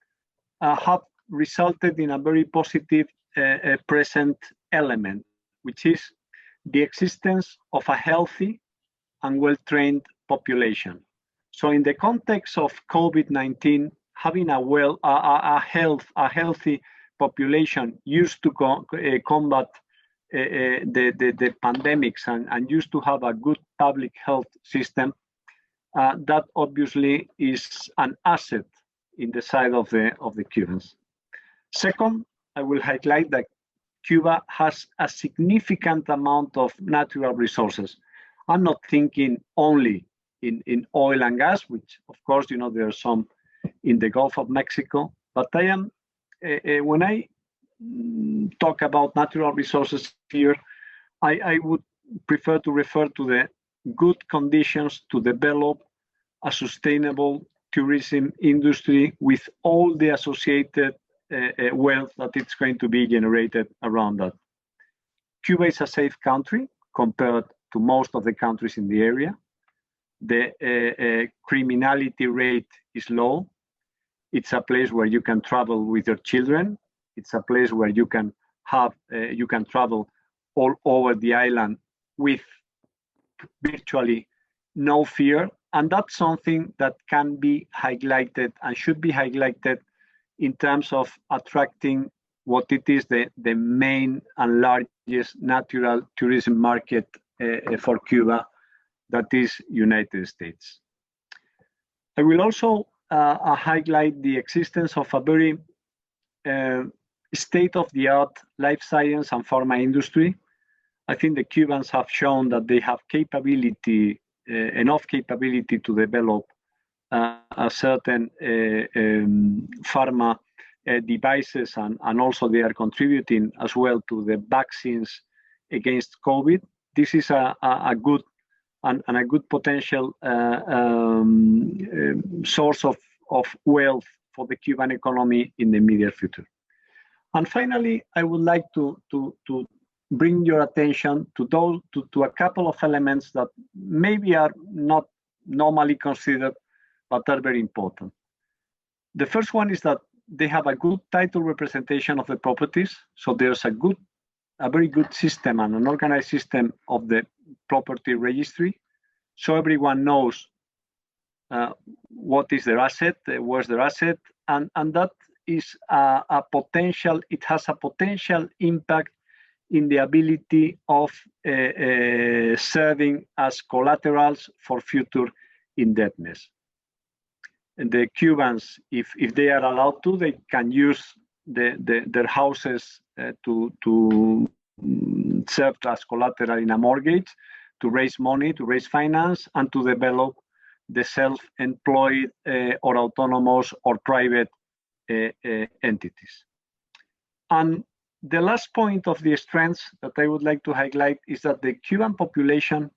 have resulted in a very positive present element, which is the existence of a healthy and well-trained population. So in the context of COVID-19, having a healthy population used to combat the pandemics and used to have a good public health system, that obviously is an asset in the side of the Cubans. Second, I will highlight that Cuba has a significant amount of natural resources. I'm not thinking only in oil and gas, which of course, you know, there are some in the Gulf of Mexico, but I am, when I talk about natural resources here, I would prefer to refer to the good conditions to develop a sustainable tourism industry with all the associated wealth that it's going to be generated around that. Cuba is a safe country compared to most of the countries in the area. The criminality rate is low. It's a place where you can travel with your children. It's a place where you can travel all over the island with virtually no fear. And that's something that can be highlighted and should be highlighted in terms of attracting what it is the main and largest natural tourism market for Cuba, that is United States. I will also highlight the existence of a very state-of-the-art life science and pharma industry. I think the Cubans have shown that they have capability, enough capability to develop a certain pharma devices, and also they are contributing as well to the vaccines against COVID. This is a good and a good potential source of wealth for the Cuban economy in the immediate future. And finally, I would like to bring your attention to a couple of elements that maybe are not normally considered, but are very important. The first one is that they have a good title representation of the properties. So there's a very good system and an organized system of the property registry. So everyone knows what is their asset, where's their asset, and that is a potential, it has a potential impact in the ability of serving as collaterals for future indebtedness. And the Cubans, if they are allowed to, they can use their houses to serve as collateral in a mortgage, to raise money, to raise finance, and to develop the self-employed or autonomous or private entities. And the last point of the strengths that I would like to highlight is that the Cuban population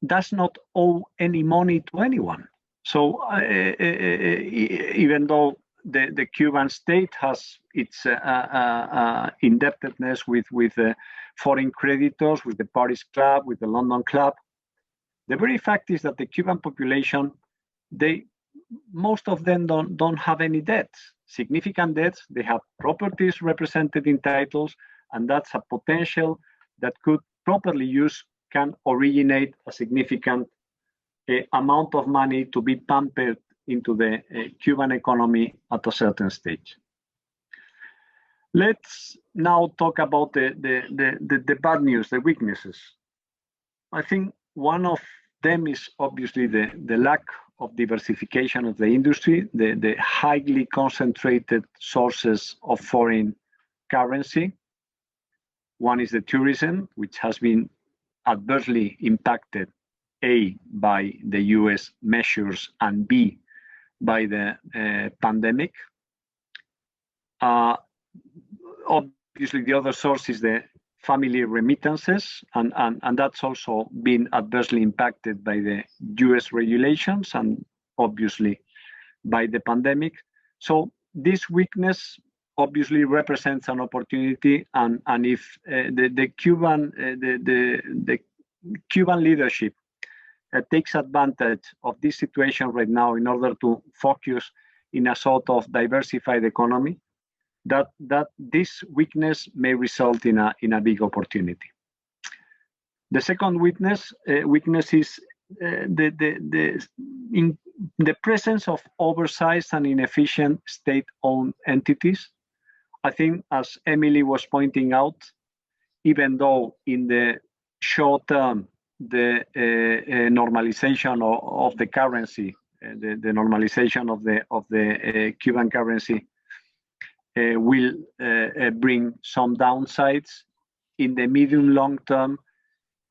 does not owe any money to anyone. So even though the Cuban state has its indebtedness with foreign creditors, with the Paris Club, with the London Club, the very fact is that the Cuban population, most of them don't have any debts, significant debts. They have properties represented in titles, and that's a potential that could properly used can originate a significant amount of money to be pumped into the Cuban economy at a certain stage. Let's now talk about the bad news, the weaknesses. I think one of them is obviously the lack of diversification of the industry, the highly concentrated sources of foreign currency. One is the tourism, which has been adversely impacted, A, by the US measures, and B, by the pandemic. Obviously, the other source is the family remittances, and that's also been adversely impacted by the US regulations and obviously by the pandemic. So this weakness obviously represents an opportunity, and if the Cuban leadership takes advantage of this situation right now in order to focus in a sort of diversified economy, that this weakness may result in a big opportunity. The second weakness is the presence of oversized and inefficient state-owned entities. I think, as Emily was pointing out, even though in the short term the normalization of the currency, the normalization of the Cuban currency will bring some downsides, in the medium long term,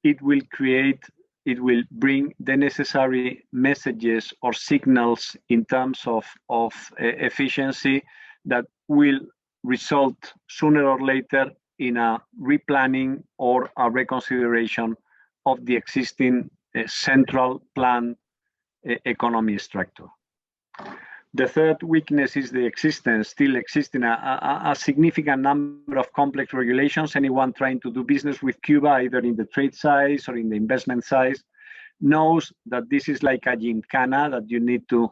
it will bring the necessary messages or signals in terms of efficiency that will result sooner or later in a replanning or a reconsideration of the existing central plan economy structure. The third weakness is the still existing a significant number of complex regulations. Anyone trying to do business with Cuba, either in the trade side or in the investment side, knows that this is like a gymkhana, that you need to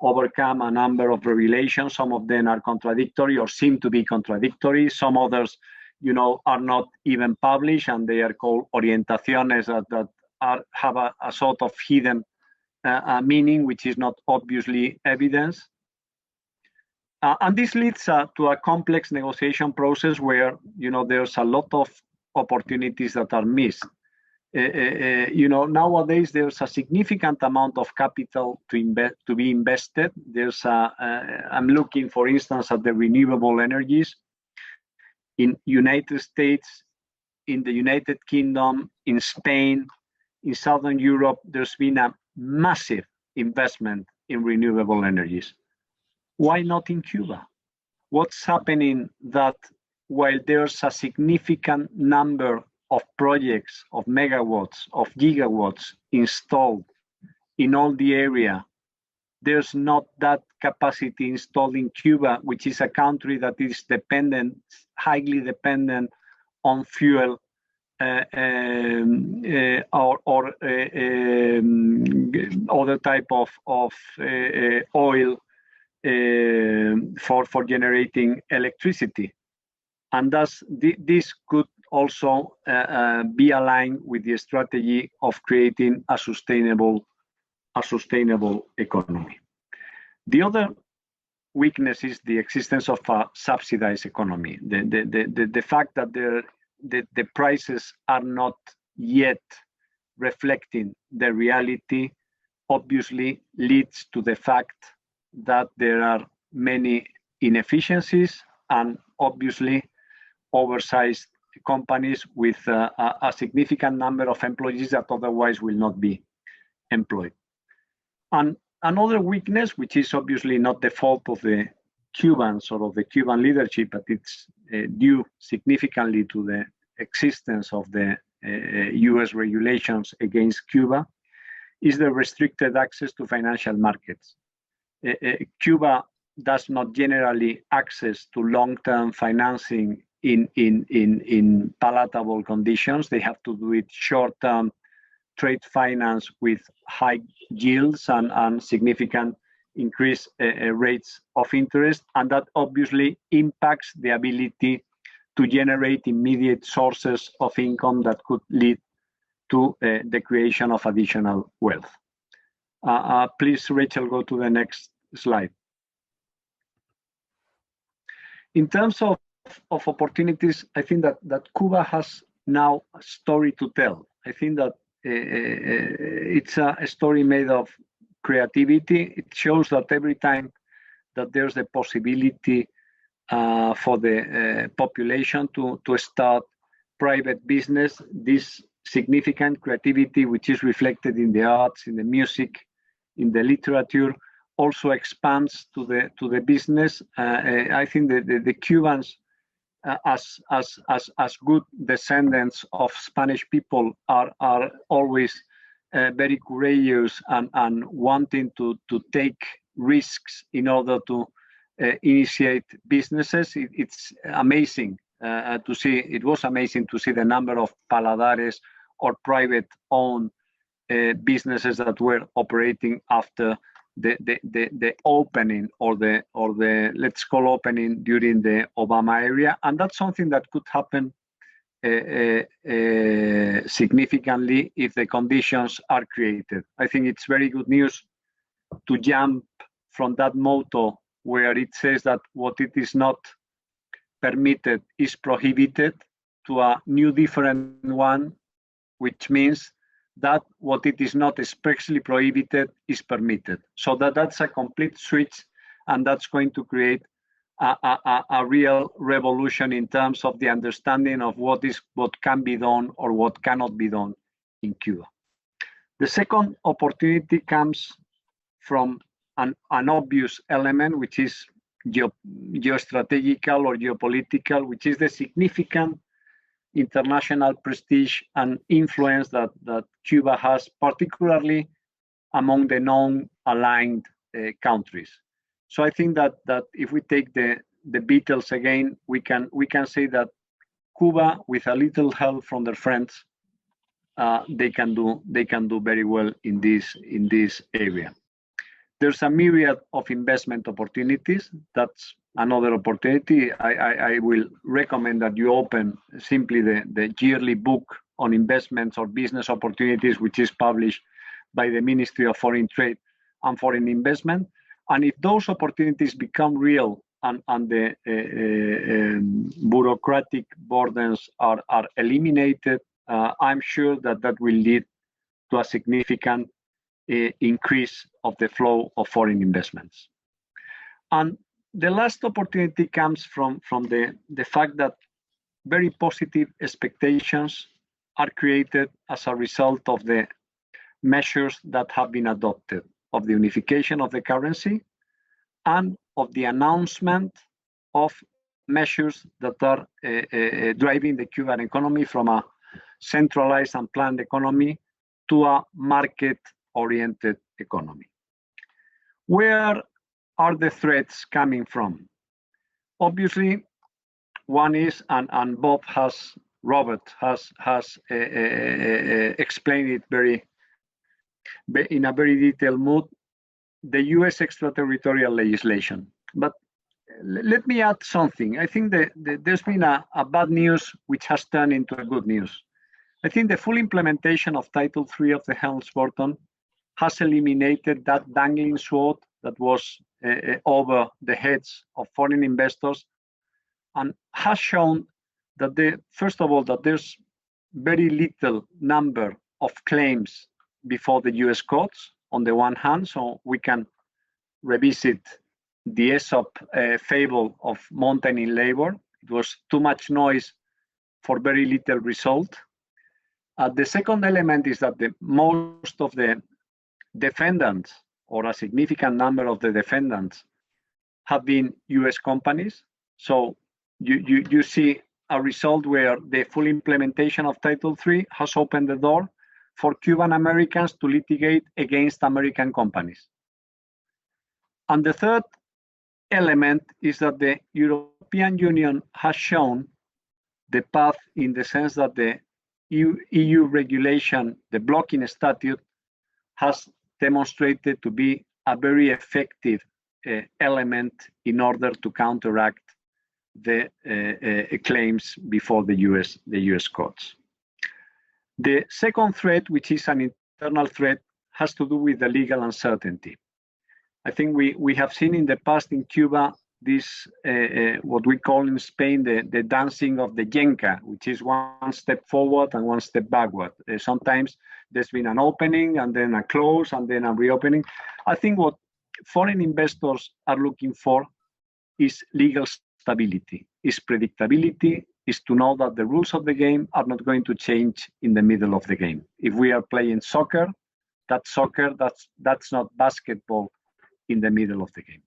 overcome a number of regulations. Some of them are contradictory or seem to be contradictory. Some others, are not even published, and they are called orientaciones that have a sort of hidden meaning, which is not obviously evidence. And this leads to a complex negotiation process where, there's a lot of opportunities that are missed. Nowadays there's a significant amount of capital to be invested. I'm looking, for instance, at the renewable energies in United States, in the United Kingdom, in Spain, in Southern Europe. There's been a massive investment in renewable energies. Why not in Cuba? What's happening that while there's a significant number of projects, of megawatts, of gigawatts installed in all the area, there's not that capacity installed in Cuba, which is a country that is highly dependent on fuel or other type of oil for generating electricity. And thus, this could also be aligned with the strategy of creating a sustainable economy. The other weakness is the existence of a subsidized economy. The fact that the prices are not yet reflecting the reality obviously leads to the fact that there are many inefficiencies and obviously oversized companies with a significant number of employees that otherwise will not be employed. And another weakness, which is obviously not the fault of the Cubans or of the Cuban leadership, but it's due significantly to the existence of the US regulations against Cuba, is the restricted access to financial markets. Cuba does not generally access to long-term financing in palatable conditions. They have to do it short-term trade finance with high yields and significant increased rates of interest, and that obviously impacts the ability to generate immediate sources of income that could lead to the creation of additional wealth. Please, Rachel, go to the next slide. In terms of opportunities, I think that Cuba has now a story to tell. I think that it's a story made of creativity. It shows that every time that there's the possibility for the population to start private business, this significant creativity, which is reflected in the arts, in the music, in the literature, also expands to the business. I think the Cubans, as good descendants of Spanish people, are always very courageous and wanting to take risks in order to initiate businesses. It's amazing to see. It was amazing to see the number of paladares or private-owned businesses that were operating after the opening or the let's call opening during the Obama era, and that's something that could happen significantly if the conditions are created. I think it's very good news to jump from that motto where it says that what it is not permitted is prohibited to a new different one, which means that what it is not expressly prohibited is permitted. So that's a complete switch, and that's going to create a real revolution in terms of the understanding of what can be done or what cannot be done in Cuba. The second opportunity comes from an obvious element, which is geostrategical or geopolitical, which is the significant international prestige and influence that Cuba has, particularly among the non-aligned countries. So I think that if we take the Beatles again, we can say that Cuba, with a little help from their friends, they can do very well in this area. There's a myriad of investment opportunities. That's another opportunity. I will recommend that you open simply the yearly book on investments or business opportunities, which is published by the Ministry of Foreign Trade and Foreign Investment. And if those opportunities become real and the bureaucratic burdens are eliminated, I'm sure that will lead to a significant increase of the flow of foreign investments. And the last opportunity comes from the fact that very positive expectations are created as a result of the measures that have been adopted, of the unification of the currency and of the announcement of measures that are driving the Cuban economy from a centralized and planned economy to a market-oriented economy. Where are the threats coming from? Obviously, one is, and Robert has explained it in a very detailed mood, the US extraterritorial legislation. But let me add something. I think that there's been a bad news which has turned into a good news. I think the full implementation of Title III of the Helms-Burton has eliminated that dangling sword that was over the heads of foreign investors, and has shown that first of all, that there's very little number of claims before the US courts on the one hand, so we can revisit the Aesop fable of mountain in labor. It was too much noise for very little result. The second element is that most of the defendants, or a significant number of the defendants, have been US companies. So you see a result where the full implementation of Title III has opened the door for Cuban Americans to litigate against American companies. And the third element is that the European Union has shown the path, in the sense that the EU regulation, the blocking statute, has demonstrated to be a very effective element in order to counteract the claims before the US courts. The second threat, which is an internal threat, has to do with the legal uncertainty. I think we have seen in the past in Cuba this, what we call in Spain, the dancing of the yenka, which is one step forward and one step backward. Sometimes there's been an opening and then a close and then a reopening. I think what foreign investors are looking for is legal stability, is predictability, is to know that the rules of the game are not going to change in the middle of the game. If we are playing soccer, that's not basketball in the middle of the game.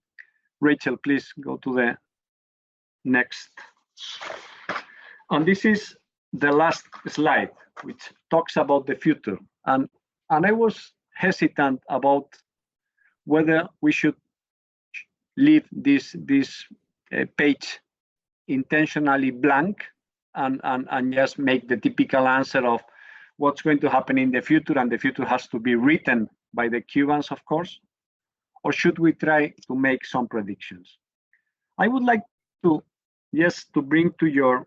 Rachel, please go to the next. And this is the last slide, which talks about the future. And I was hesitant about whether we should leave this page intentionally blank and just make the typical answer of what's going to happen in the future, and the future has to be written by the Cubans, of course. Or should we try to make some predictions? I would like to bring to your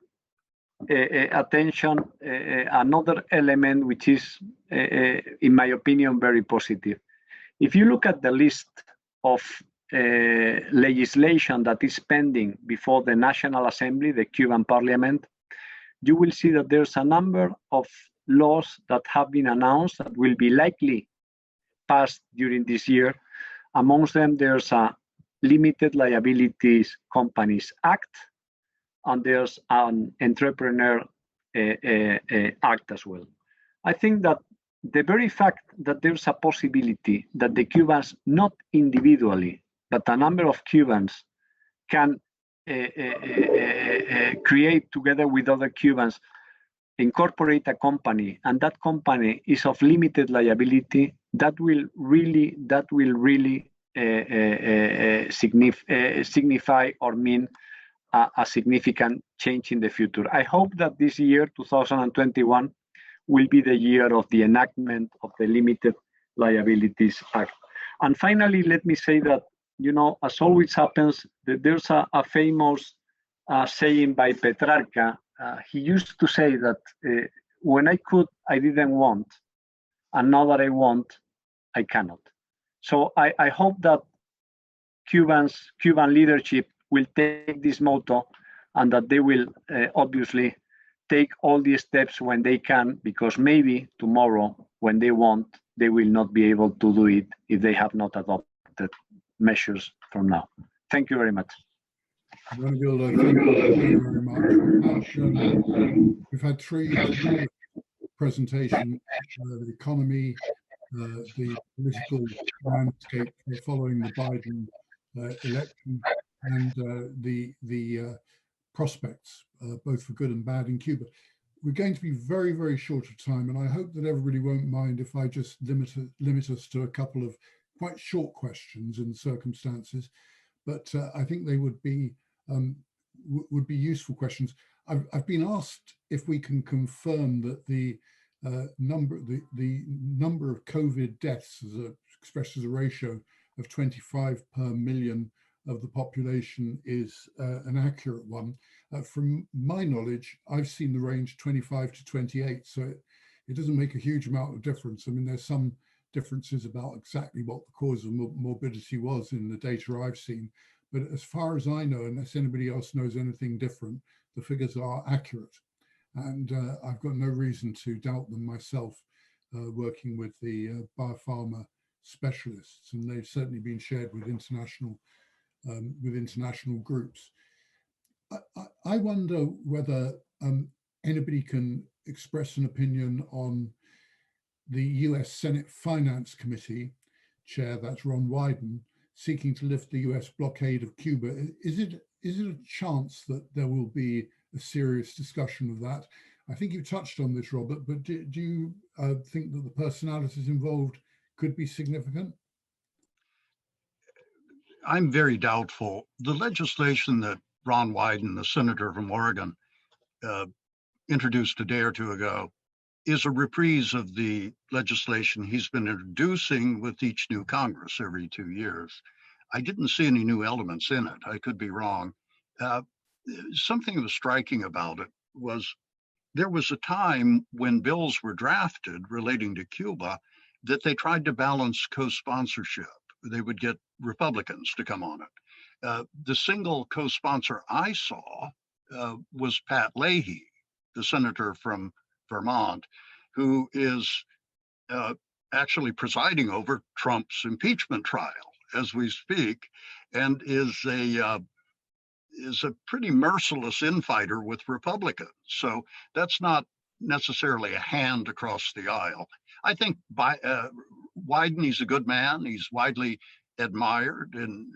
attention another element which is, in my opinion, very positive. If you look at the list of legislation that is pending before the National Assembly, the Cuban Parliament, you will see that there's a number of laws that have been announced that will be likely passed during this year. Amongst them, there's a Limited Liabilities Companies Act, and there's an Entrepreneur Act as well. I think that the very fact that there's a possibility that the Cubans, not individually, but a number of Cubans, can create together with other Cubans, incorporate a company, and that company is of limited liability, that will really signify or mean a significant change in the future. I hope that this year, 2021, will be the year of the enactment of the Limited Liabilities Act. And finally, let me say that, you know, as always happens, there's a famous saying by Petrarca. He used to say that when I could, I didn't want, and now that I want, I cannot. So I hope that Cuban leadership will take this motto, and that they will obviously take all these steps when they can, because maybe tomorrow, when they want, they will not be able to do it if they have not adopted measures from now. Thank you very much. Hermenegildo, thank you very much. We've had three presentations, the economy, the political landscape following the Biden election, and the prospects, both for good and bad, in Cuba. We're going to be very, very short of time, and I hope that everybody won't mind if I just limit us to a couple of quite short questions in circumstances, but I think they would be useful questions. I've been asked if we can confirm that the number of COVID deaths, expressed as a ratio of 25 per million of the population, is an accurate one. From my knowledge, I've seen the range 25 to 28, so it doesn't make a huge amount of difference. I mean, there's some differences about exactly what the cause of morbidity was in the data I've seen, but as far as I know, unless anybody else knows anything different, the figures are accurate. And I've got no reason to doubt them myself, working with the biopharma specialists, and they've certainly been shared with international groups. I wonder whether anybody can express an opinion on the US Senate Finance Committee chair, that's Ron Wyden, seeking to lift the US blockade of Cuba. Is it a chance that there will be a serious discussion of that? I think you touched on this, Robert, but do you think that the personalities involved could be significant? I'm very doubtful. The legislation that Ron Wyden, the senator from Oregon, introduced a day or two ago is a reprise of the legislation he's been introducing with each new Congress every 2 years. I didn't see any new elements in it. I could be wrong. Something that was striking about it was there was a time when bills were drafted relating to Cuba that they tried to balance co-sponsorship. They would get Republicans to come on it. The single co-sponsor I saw was Pat Leahy, the senator from Vermont, who is actually presiding over Trump's impeachment trial as we speak, and is a pretty merciless infighter with Republicans. So that's not necessarily a hand across the aisle. I think Wyden, he's a good man. He's widely admired in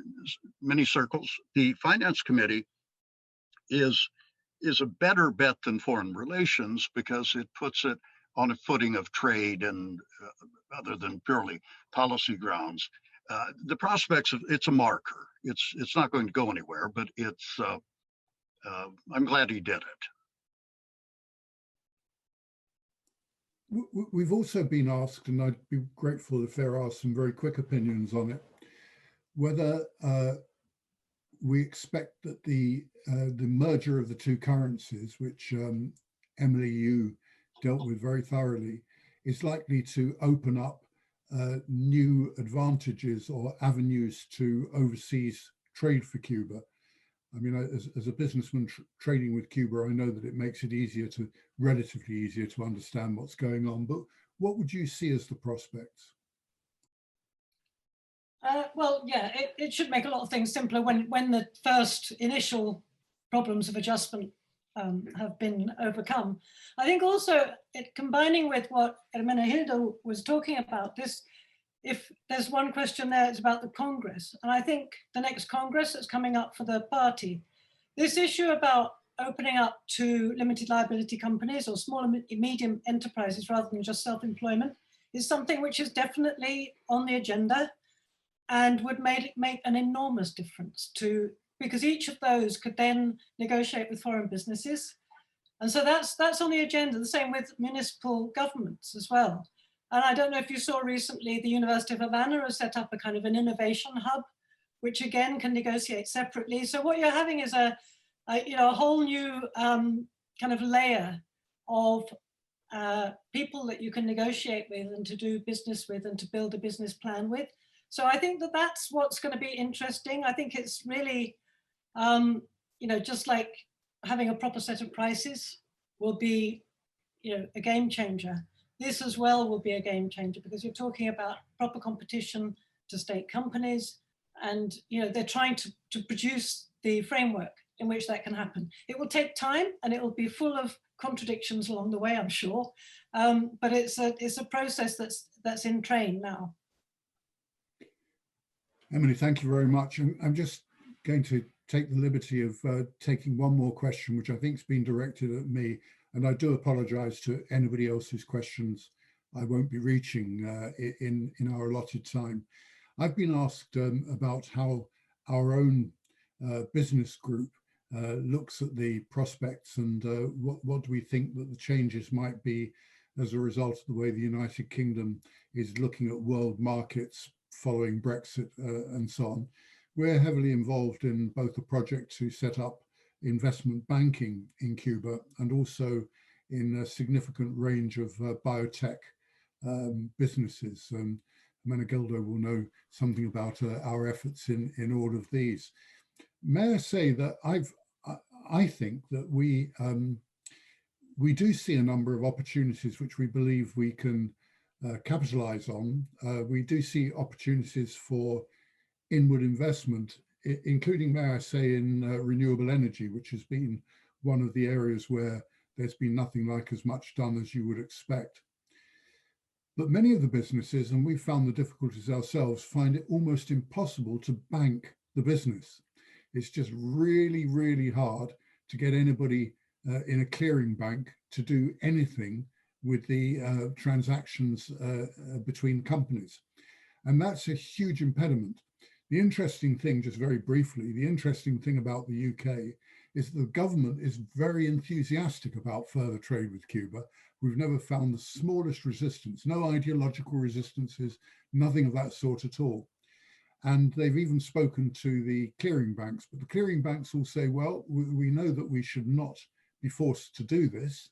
many circles. The Finance Committee is a better bet than foreign relations because it puts it on a footing of trade and other than purely policy grounds. The prospects of it's a marker. It's not going to go anywhere, but it's. I'm glad he did it. We've also been asked, and I'd be grateful if there are some very quick opinions on it, whether we expect that the merger of the two currencies, which Emily, you dealt with very thoroughly, is likely to open up new advantages or avenues to overseas trade for Cuba. I mean, as a businessman trading with Cuba, I know that it makes it relatively easier to understand what's going on, but what would you see as the prospects? Well, yeah, it should make a lot of things simpler when the first initial problems of adjustment have been overcome. I think also combining with what Hermenegildo was talking about, if there's one question there, it's about the Congress. And I think the next Congress that's coming up for the party, this issue about opening up to limited liability companies or small and medium enterprises rather than just self-employment is something which is definitely on the agenda and would make an enormous difference because each of those could then negotiate with foreign businesses. And so that's on the agenda, the same with municipal governments as well. And I don't know if you saw recently, the University of Havana has set up a kind of an innovation hub, which again can negotiate separately. So what you're having is a whole new kind of layer of people that you can negotiate with and to do business with and to build a business plan with. So I think that that's what's going to be interesting. I think it's really, just like having a proper set of prices will be, a game changer. This as well will be a game changer because you're talking about proper competition to state companies, and they're trying to produce the framework in which that can happen. It will take time and it will be full of contradictions along the way, I'm sure, but it's a process that's in train now. Emily, thank you very much. I'm just going to take the liberty of taking one more question, which I think has been directed at me, and I do apologise to anybody else whose questions I won't be reaching in our allotted time. I've been asked about how our own business group looks at the prospects and what do we think that the changes might be as a result of the way the United Kingdom is looking at world markets following Brexit and so on. We're heavily involved in both a project to set up investment banking in Cuba and also in a significant range of biotech businesses. Hermenegildo will know something about our efforts in all of these. May I say that I think that we do see a number of opportunities which we believe we can capitalize on. We do see opportunities for inward investment, including, may I say, in renewable energy, which has been one of the areas where there's been nothing like as much done as you would expect. But many of the businesses, and we've found the difficulties ourselves, find it almost impossible to bank the business. It's just really, really hard to get anybody in a clearing bank to do anything with the transactions between companies. And that's a huge impediment. The interesting thing, just very briefly, the interesting thing about the UK is that the government is very enthusiastic about further trade with Cuba. We've never found the smallest resistance, no ideological resistances, nothing of that sort at all. And they've even spoken to the clearing banks, but the clearing banks will say, well, we know that we should not be forced to do this,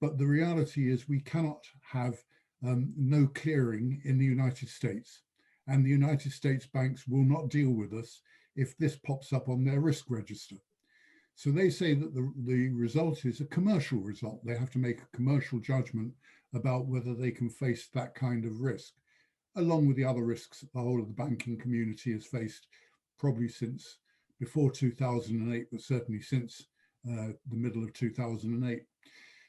but the reality is we cannot have no clearing in the United States. And the United States banks will not deal with us if this pops up on their risk register. So they say that the result is a commercial result. They have to make a commercial judgment about whether they can face that kind of risk, along with the other risks that the whole of the banking community has faced probably since before 2008, but certainly since the middle of 2008.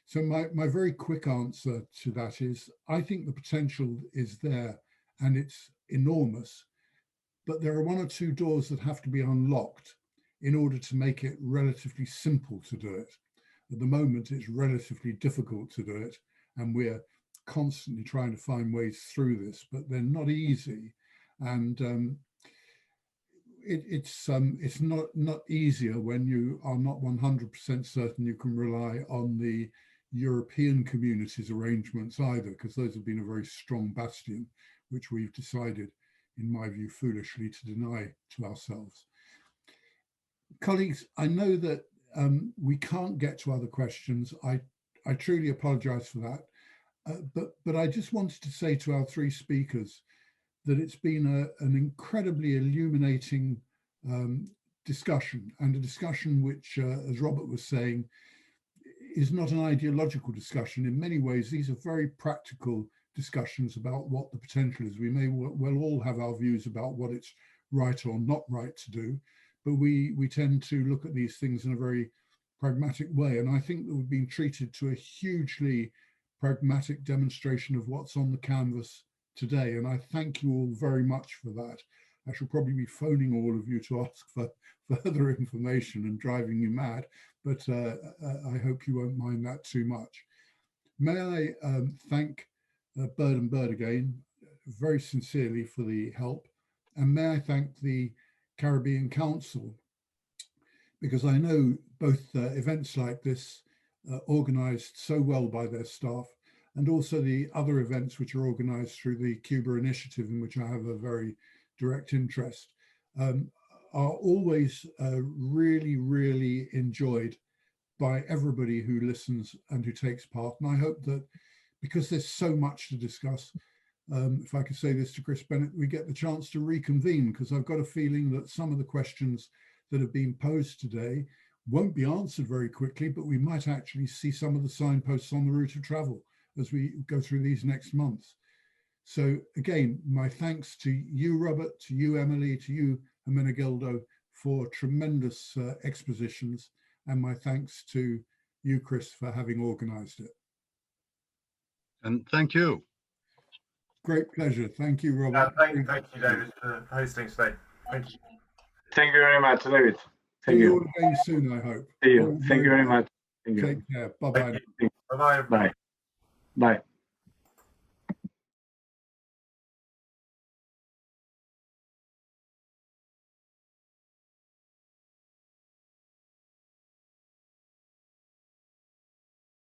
So my very quick answer to that is, I think the potential is there and it's enormous, but there are one or two doors that have to be unlocked in order to make it relatively simple to do it. At the moment, it's relatively difficult to do it, and we're constantly trying to find ways through this, but they're not easy. And it's not easier when you are not 100% certain you can rely on the European community's arrangements either, because those have been a very strong bastion, which we've decided, in my view, foolishly to deny to ourselves. Colleagues, I know that we can't get to other questions. I truly apologize for that. But I just wanted to say to our three speakers that it's been an incredibly illuminating discussion, and a discussion which, as Robert was saying, is not an ideological discussion. In many ways, these are very practical discussions about what the potential is. We may well all have our views about what it's right or not right to do, but we tend to look at these things in a very pragmatic way. And I think that we've been treated to a hugely pragmatic demonstration of what's on the canvas today. And I thank you all very much for that. I shall probably be phoning all of you to ask for further information and driving you mad, but I hope you won't mind that too much. May I thank Bird and Bird again, very sincerely, for the help. And may I thank the Caribbean Council, because I know both events like this organized so well by their staff, and also the other events which are organized through the Cuba Initiative, in which I have a very direct interest, are always really, really enjoyed by everybody who listens and who takes part. And I hope that, because there's so much to discuss, if I could say this to Chris Bennett, we get the chance to reconvene, because I've got a feeling that some of the questions that have been posed today won't be answered very quickly, but we might actually see some of the signposts on the route of travel as we go through these next months. So again, my thanks to you, Robert, to you, Emily, to you, Hermenegildo, for tremendous expositions, and my thanks to you, Chris, for having organized it. And thank you. Great pleasure. Thank you, Robert. Thank you, David, for hosting today. Thank you. Thank you very much, David. See you all again soon, I hope. See you. Thank you very much. Thank you. Take care. Bye-bye. Bye-bye. Bye. Bye.